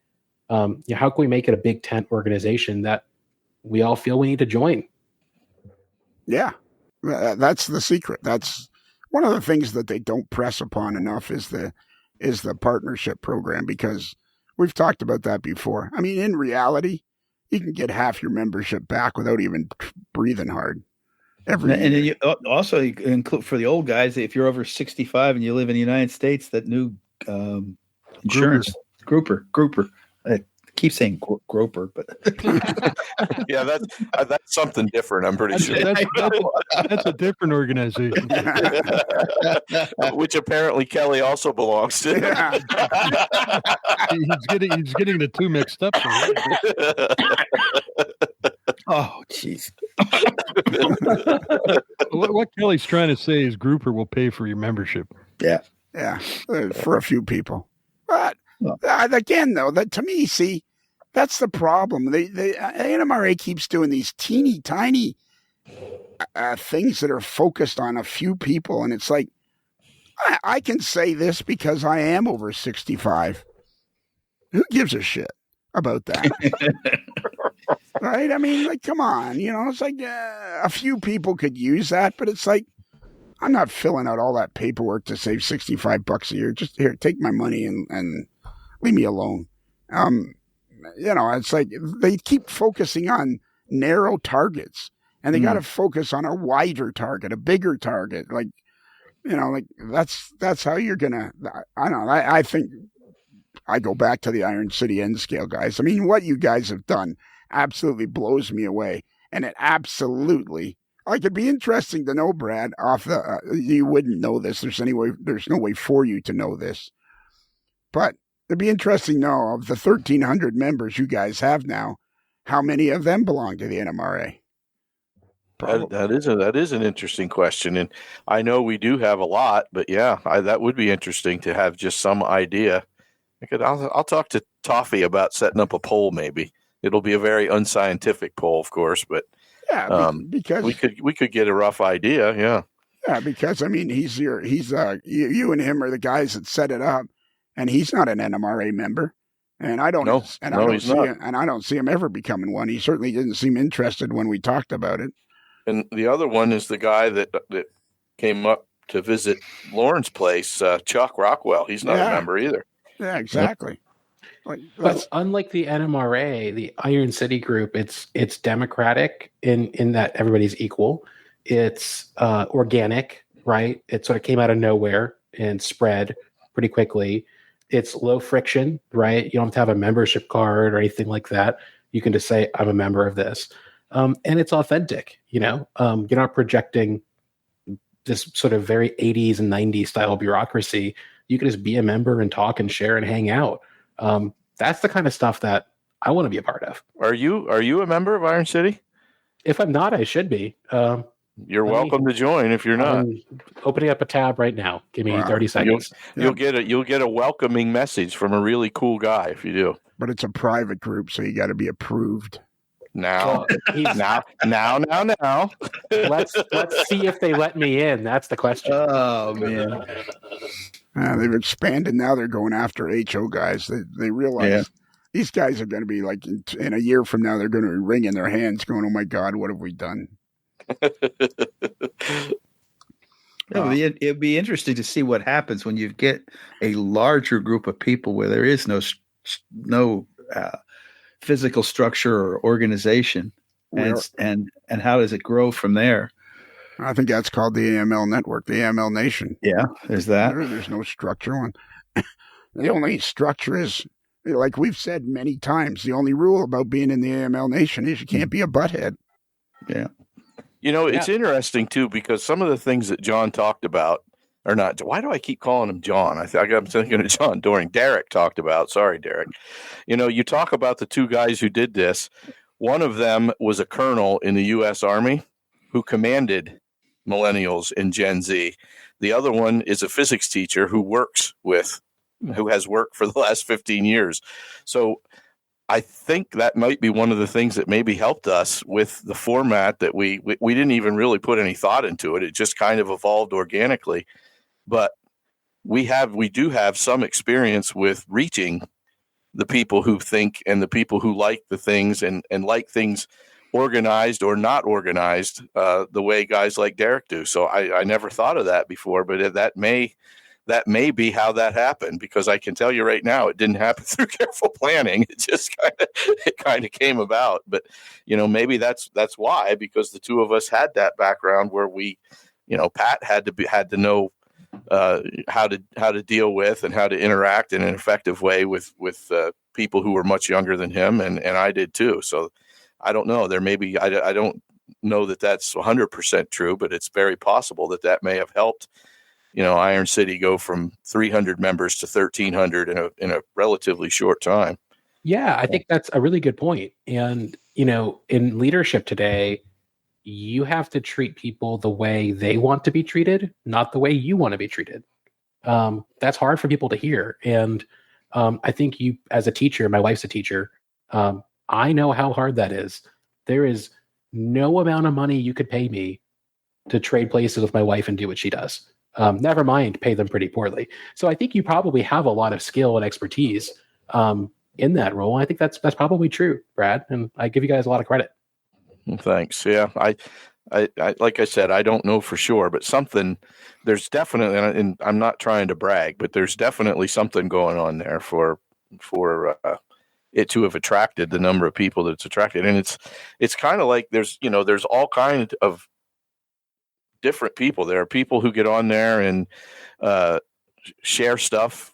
how can we make it a big tent organization that we all feel we need to join? Yeah, that's the secret. That's one of the things that they don't press upon enough is the partnership program, because we've talked about that before. I mean, in reality, you can get half your membership back without even breathing hard. And then you also include for the old guys, if you're over 65 and you live in the United States, that new insurance grouper. I keep saying groper, but yeah, that's something different. I'm pretty sure that's a different organization, which apparently Kelly also belongs to. Yeah. He's getting the two mixed up. Oh, jeez. What Kelly's trying to say is Grouper will pay for your membership. Yeah, for a few people. But again, though, that to me, see, that's the problem. The NMRA keeps doing these teeny tiny things that are focused on a few people, and it's like, I can say this because I am over 65. Who gives a shit about that? Right? I mean, like, come on. It's like a few people could use that, but it's like, I'm not filling out all that paperwork to save $65 a year. Just here, take my money and leave me alone. It's like they keep focusing on narrow targets, and they got to focus on a wider target, a bigger target. Like, that's how you're gonna. I don't know. I think I go back to the Iron City N scale guys. I mean, what you guys have done absolutely blows me away, and it absolutely. Like, it'd be interesting to know, Brad. You wouldn't know this. There's no way for you to know this, but it'd be interesting to know, of the 1,300 members you guys have now, how many of them belong to the NMRA? That is an interesting question, and I know we do have a lot, but yeah, that would be interesting to have just some idea. I'll talk to Toffee about setting up a poll. Maybe it'll be a very unscientific poll, of course, but yeah, because we could get a rough idea. Yeah, because I mean, you and him are the guys that set it up, and he's not an NMRA member. And I don't see him ever becoming one. He certainly didn't seem interested when we talked about it. And the other one is the guy that came up to visit Lauren's place, Chuck Rockwell. He's not a member either. Yeah, exactly. But unlike the NMRA, the Iron City group, it's democratic in that everybody's equal. It's organic, right? It sort of came out of nowhere and spread pretty quickly. It's low friction, right? You don't have to have a membership card or anything like that. You can just say, I'm a member of this. And it's authentic, you're not projecting this sort of very 80s and 90s style bureaucracy. You can just be a member and talk and share and hang out. That's the kind of stuff that I want to be a part of. Are you a member of Iron City? If I'm not, I should be. You're welcome to join if you're not. I'm opening up a tab right now. Give me 30 seconds. You'll get a welcoming message from a really cool guy if you do. But it's a private group, so you got to be approved. Now. Let's see if they let me in. That's the question. Oh man. They've expanded. Now they're going after HO guys. They realize these guys are going to be like in a year from now, they're going to be wringing their hands going, oh my God, what have we done? It'd be interesting to see what happens when you get a larger group of people where there is no physical structure or organization, and how does it grow from there? I think that's called the AML network, the AML nation. Yeah, there's that. There's no structure. The only structure is, like we've said many times, the only rule about being in the AML nation is you can't be a butthead. Yeah. It's interesting, too, because some of the things that John talked about are not. Why do I keep calling him John? I'm thinking of John Doring. Derrick talked about. Sorry, Derrick. You talk about the two guys who did this. One of them was a colonel in the U.S. Army who commanded millennials and Gen Z. The other one is a physics teacher who has worked for the last 15 years. So I think that might be one of the things that maybe helped us with the format that we didn't even really put any thought into it. It just kind of evolved organically. But we do have some experience with reaching the people who think and the people who like the things and like things organized or not organized the way guys like Derrick do. So I never thought of that before, but that may be how that happened, because I can tell you right now, it didn't happen through careful planning. It just kind of came about. But, maybe that's why, because the two of us had that background where we, Pat had to know how to deal with and how to interact in an effective way with people who were much younger than him. And I did too. So I don't know, there may be, I don't know that that's 100% true, but it's very possible that may have helped Iron City go from 300 members to 1,300 in a relatively short time. Yeah, I think that's a really good point. And, in leadership today, you have to treat people the way they want to be treated, not the way you want to be treated. That's hard for people to hear. And I think you, as a teacher, my wife's a teacher, I know how hard that is. There is no amount of money you could pay me to trade places with my wife and do what she does. Never mind pay them pretty poorly. So I think you probably have a lot of skill and expertise in that role. I think that's probably true, Brad, and I give you guys a lot of credit. Thanks. Yeah, I like I said, I don't know for sure, but there's definitely, and I'm not trying to brag, but there's definitely something going on there for it to have attracted the number of people that it's attracted. And it's kind of like there's all kinds of different people. There are people who get on there and share stuff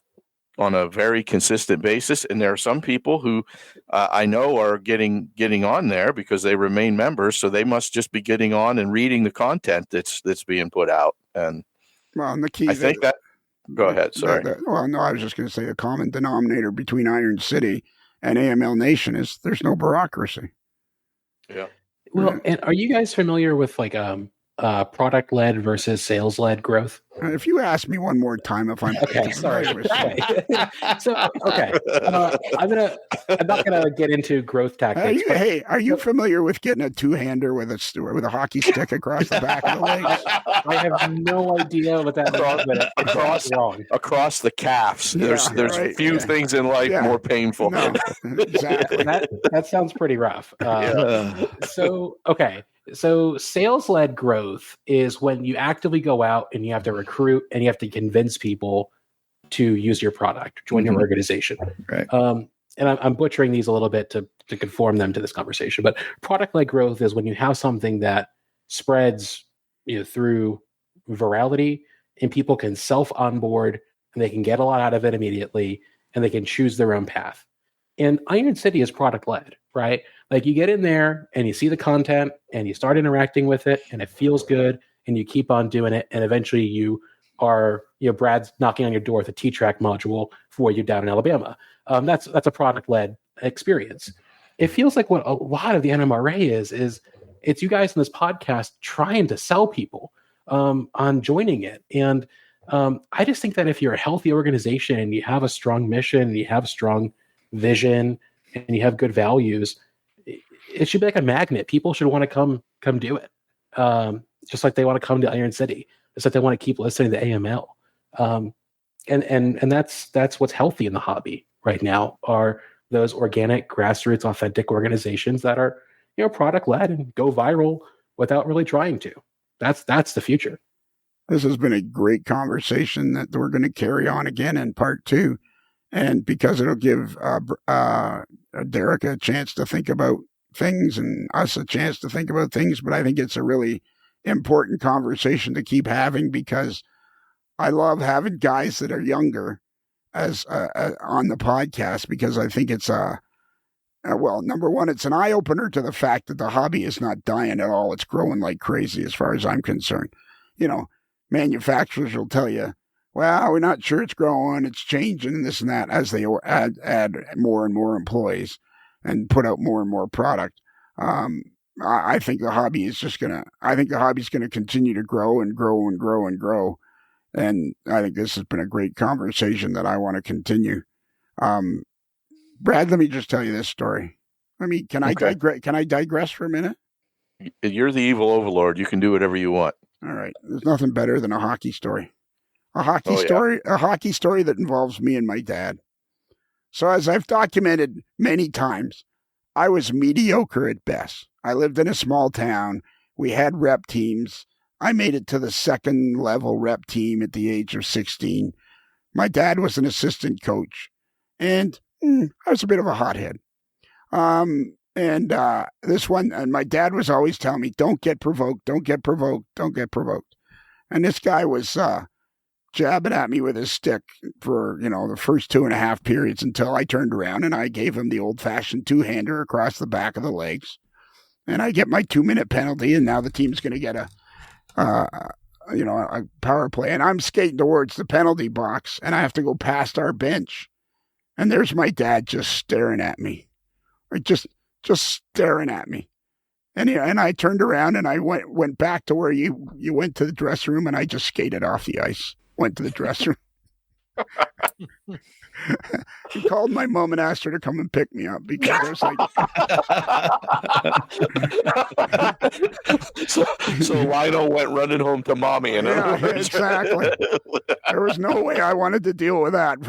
on a very consistent basis, and there are some people who I know are getting on there because they remain members, so they must just be getting on and reading the content that's being put out. And the key, I think that. Go ahead. Sorry. I was just going to say the common denominator between Iron City and AML Nation is there's no bureaucracy. Yeah. Well, and are you guys familiar with product-led versus sales-led growth? If you ask me one more time, if I'm okay, sorry. So, okay, I'm not gonna get into growth tactics. Are you familiar with getting a two-hander with a hockey stick across the back of the legs? I have no idea what that means, but across the calves. There's right, few things in life more painful. No, exactly. That sounds pretty rough. So sales-led growth is when you actively go out and you have to recruit and you have to convince people to use your product, join your organization. Right. And I'm butchering these a little bit to conform them to this conversation, but product-led growth is when you have something that spreads through virality, and people can self-onboard, and they can get a lot out of it immediately, and they can choose their own path. And Iron City is product-led, right? Like you get in there and you see the content and you start interacting with it and it feels good and you keep on doing it. And eventually you are, Brad's knocking on your door with a T-Track module for you down in Alabama. That's a product-led experience. It feels like what a lot of the NMRA is it's you guys in this podcast trying to sell people on joining it. And I just think that if you're a healthy organization and you have a strong mission and you have strong vision and you have good values, it should be like a magnet. People should want to come do it. Just like they want to come to Iron City. It's like they want to keep listening to AML. And that's what's healthy in the hobby right now, are those organic, grassroots, authentic organizations that are, product led and go viral without really trying to. That's the future. This has been a great conversation that we're going to carry on again in part 2. And because it'll give Derrick a chance to think about things and us a chance to think about things. But I think it's a really important conversation to keep having, because I love having guys that are younger as on the podcast, because I think it's number one, it's an eye opener to the fact that the hobby is not dying at all. It's growing like crazy as far as I'm concerned. Manufacturers will tell you, well, we're not sure it's growing, it's changing, and this and that, as they add more and more employees and put out more and more product. I think the hobby is going to continue to grow and grow and grow and grow. And I think this has been a great conversation that I want to continue. Brad, let me just tell you this story. Can I digress for a minute? You're the evil overlord. You can do whatever you want. All right. There's nothing better than a hockey story. A hockey story that involves me and my dad. So as I've documented many times, I was mediocre at best. I lived in a small town. We had rep teams. I made it to the second level rep team at the age of 16. My dad was an assistant coach, and I was a bit of a hothead. And my dad was always telling me, don't get provoked, don't get provoked, don't get provoked. And this guy was jabbing at me with his stick for, the first 2.5 periods, until I turned around and I gave him the old-fashioned two-hander across the back of the legs. And I get my 2-minute penalty, and now the team's going to get a power play. And I'm skating towards the penalty box, and I have to go past our bench. And there's my dad just staring at me. Just staring at me. And I turned around and I went back to where you went to the dressing room, and I just skated off the ice. Went to the dressing room. He called my mom and asked her to come and pick me up, because I was like, so Lionel went running home to mommy, and exactly. There was no way I wanted to deal with that.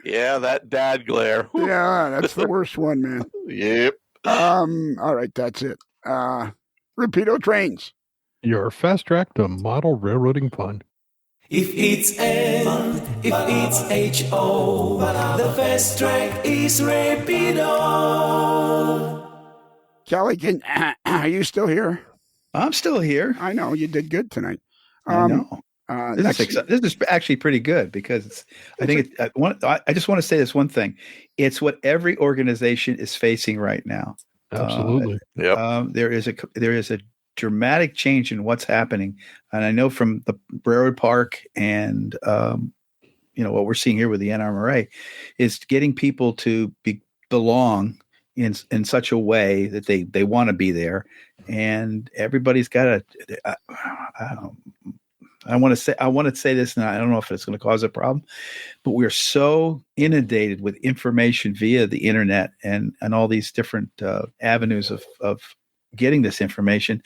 Yeah, that dad glare. Yeah, that's the worst one, man. Yep. All right, that's it. Rapido Trains. Your fast track to model railroading fun. If it's N, if it's HO, the fast track is Rapido. Kelly, are you still here? I'm still here. I know you did good tonight. I know. This is actually pretty good, because I just want to say this one thing. It's what every organization is facing right now. Absolutely. There is a dramatic change in what's happening, and I know from the Railroad Park and what we're seeing here with the NRMA is getting people to belong in such a way that they want to be there, and everybody's got I want to say this, and I don't know if it's going to cause a problem, but we're so inundated with information via the internet and all these different avenues of getting this information,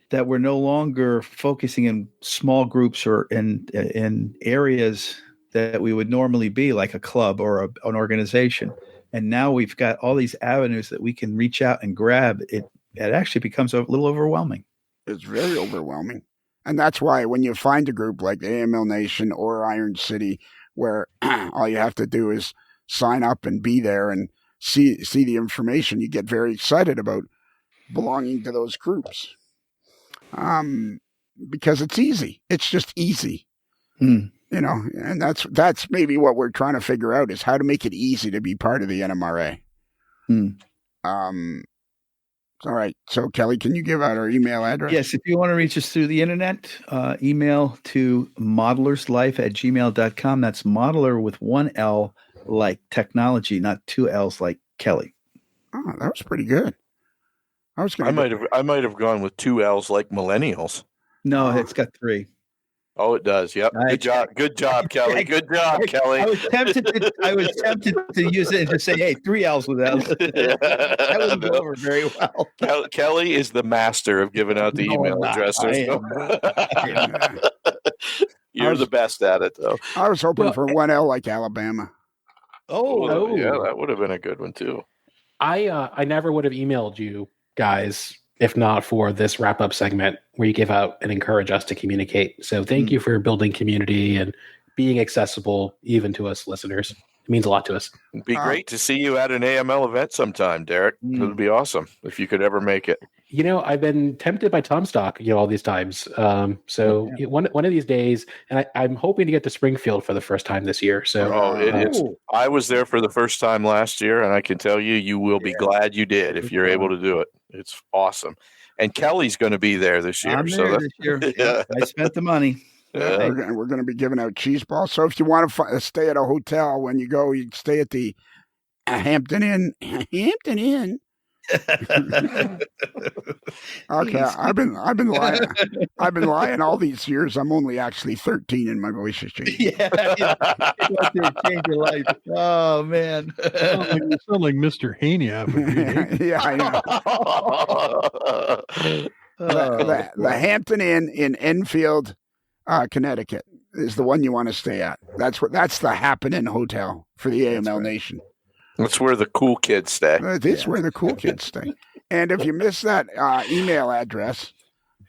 that we're no longer focusing in small groups or in areas that we would normally be, like a club or an organization. And now we've got all these avenues that we can reach out and grab. It actually becomes a little overwhelming. It's very overwhelming. And that's why when you find a group like the AML Nation or Iron City, where all you have to do is sign up and be there and see the information, you get very excited about belonging to those groups. Because it's easy. It's just easy. You know, and that's maybe what we're trying to figure out is how to make it easy to be part of the NMRA. All right. So, Kelly, can you give out our email address? Yes. If you want to reach us through the internet, email to modellerslife@gmail.com. That's modeler with one L like technology, not two L's like Kelly. Oh, that was pretty good. I might have gone with two L's like millennials. No, it's got three. Oh, it does. Yep. Good job, Kelly. Good job, Kelly. I was tempted to use it and just say, "Hey, three L's with L's." That wouldn't go over very well. Kelly is the master of giving out the email addresses. You're the best at it, though. I was hoping for one L like Alabama. Oh, yeah, that would have been a good one too. I never would have emailed you guys if not for this wrap-up segment where you give out and encourage us to communicate. So thank you for building community and being accessible even to us listeners. It means a lot to us. It'd be great to see you at an AML event sometime, Derrick. It would be awesome if you could ever make it. You know, I've been tempted by Tom Stock, all these times. One of these days, and I'm hoping to get to Springfield for the first time this year. So, I was there for the first time last year, and I can tell you, you will be glad you did if you're able to do it. It's awesome. And Kelly's going to be this year. I'm there this year. Yeah. I spent the money. Yeah. We're going to be giving out cheese balls. So if you want to stay at a hotel when you go, you stay at the Hampton Inn. Hampton Inn. Okay, I've been lying. I've been lying all these years. I'm only actually 13, and my voice has changed. Yeah, change your life. Oh man, you sound like Mr. Haney. Yeah, I know. The Hampton Inn in Enfield, Connecticut, is the one you want to stay at. That's the Happening Hotel for the AML Nation. That's where the cool kids stay. That's where the cool kids stay. And if you miss that email address,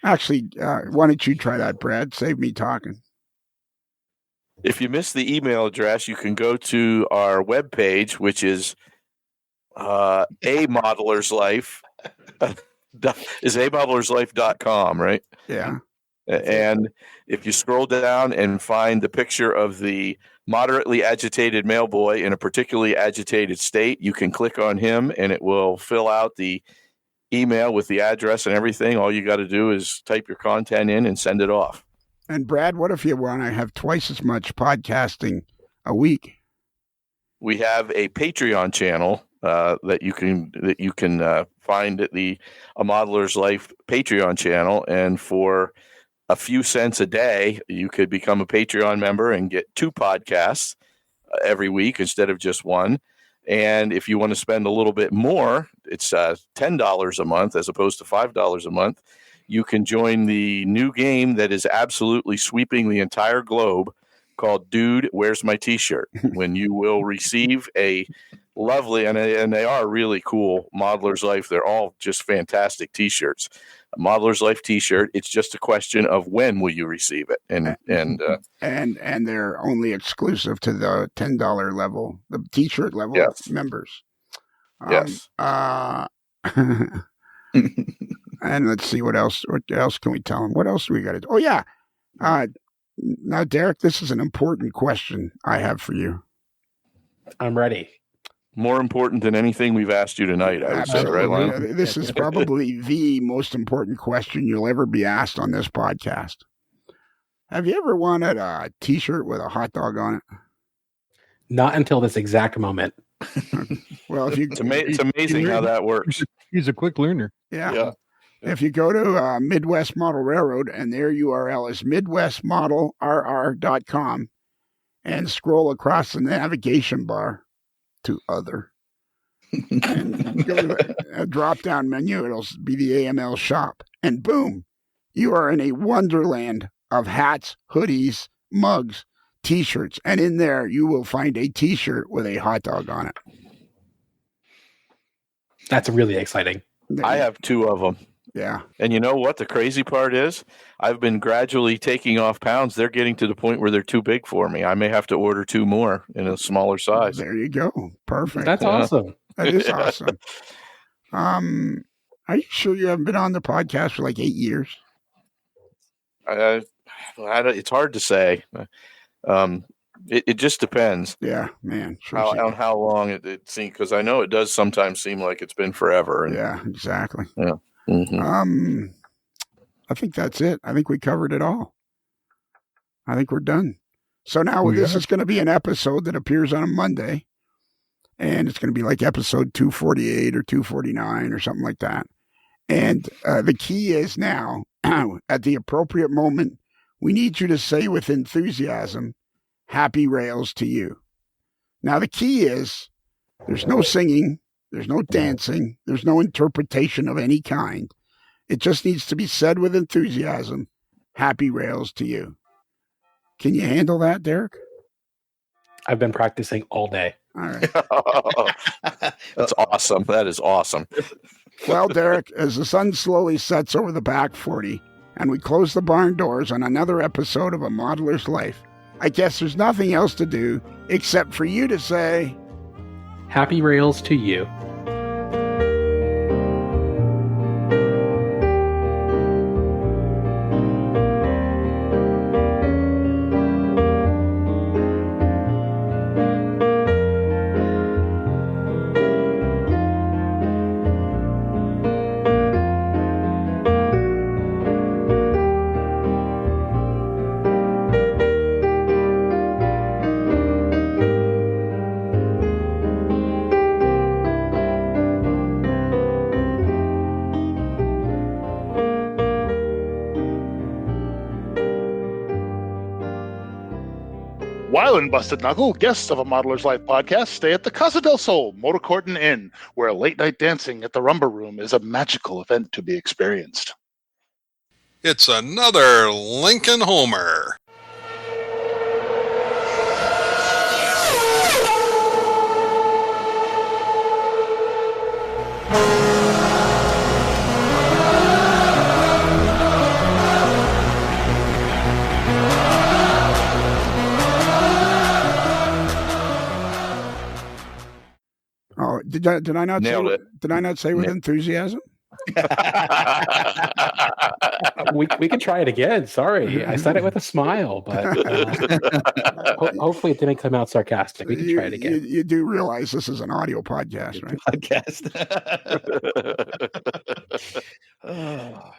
actually, why don't you try that, Brad? Save me talking. If you miss the email address, you can go to our webpage, which is amodellerslife.com, right? Yeah. And if you scroll down and find the picture of the moderately agitated mail boy in a particularly agitated state, you can click on him and it will fill out the email with the address and everything. All you got to do is type your content in and send it off. And Brad, what if you want to have twice as much podcasting a week? We have a Patreon channel that you can find at the A Modeler's Life Patreon channel, and for a few cents a day, you could become a Patreon member and get 2 podcasts every week instead of just one. And if you want to spend a little bit more, it's $10 a month as opposed to $5 a month. You can join the new game that is absolutely sweeping the entire globe called Dude, Where's My T-Shirt? When you will receive a lovely, and they are really cool, Modeler's Life. They're all just fantastic T-shirts. A Modeler's Life T-shirt. It's just a question of when will you receive it, and they're only exclusive to the $10 level, the T-shirt level members. Yes. And let's see what else. What else can we tell them? What else do we got to do? Oh yeah. Now, Derrick, this is an important question I have for you. I'm ready. More important than anything we've asked you tonight, I would say, right, Lionel? This is probably the most important question you'll ever be asked on this podcast. Have you ever wanted a T-shirt with a hot dog on it? Not until this exact moment. Well, it's amazing how that works. He's a quick learner. Yeah. If you go to Midwest Model Railroad, and their URL is midwestmodelrr.com, and scroll across the navigation bar to other, and go to a drop-down menu, it'll be the AML shop, and boom, you are in a wonderland of hats, hoodies, mugs, T-shirts, and in there you will find a T-shirt with a hot dog on it. That's really exciting. I have 2 of them. Yeah. And you know what? The crazy part is I've been gradually taking off pounds. They're getting to the point where they're too big for me. I may have to order 2 more in a smaller size. There you go. Perfect. That's awesome. That is awesome. Are you sure you haven't been on the podcast for like 8 years? It's hard to say. It just depends. Yeah, man. Sure on how long it seems, because I know it does sometimes seem like it's been forever. Yeah, exactly. Yeah. Mm-hmm. I think that's it. I think we covered it all. I think we're done. So now this is going to be an episode that appears on a Monday, and it's going to be like episode 248 or 249 or something like that. And the key is now, at the appropriate moment, we need you to say with enthusiasm, "Happy Rails to you." Now, the key is there's no singing, there's no dancing, there's no interpretation of any kind. It just needs to be said with enthusiasm, "Happy Rails to you." Can you handle that, Derrick? I've been practicing all day. All right. That's awesome. That is awesome. Well, Derrick, as the sun slowly sets over the back 40 and we close the barn doors on another episode of A Modeler's Life, I guess there's nothing else to do except for you to say, "Happy Rails to you." While in Busted Knuckle, guests of A Modeler's Life podcast stay at the Casa del Sol Motor Court and Inn, where late-night dancing at the Rumba Room is a magical event to be experienced. It's another Lincoln Homer. "Oh, did I not Nailed say it. Did I not say with enthusiasm?" We can try it again. Sorry, I said it with a smile, but hopefully it didn't come out sarcastic. We can try it again. You do realize this is an audio podcast, right? Podcast. Oh.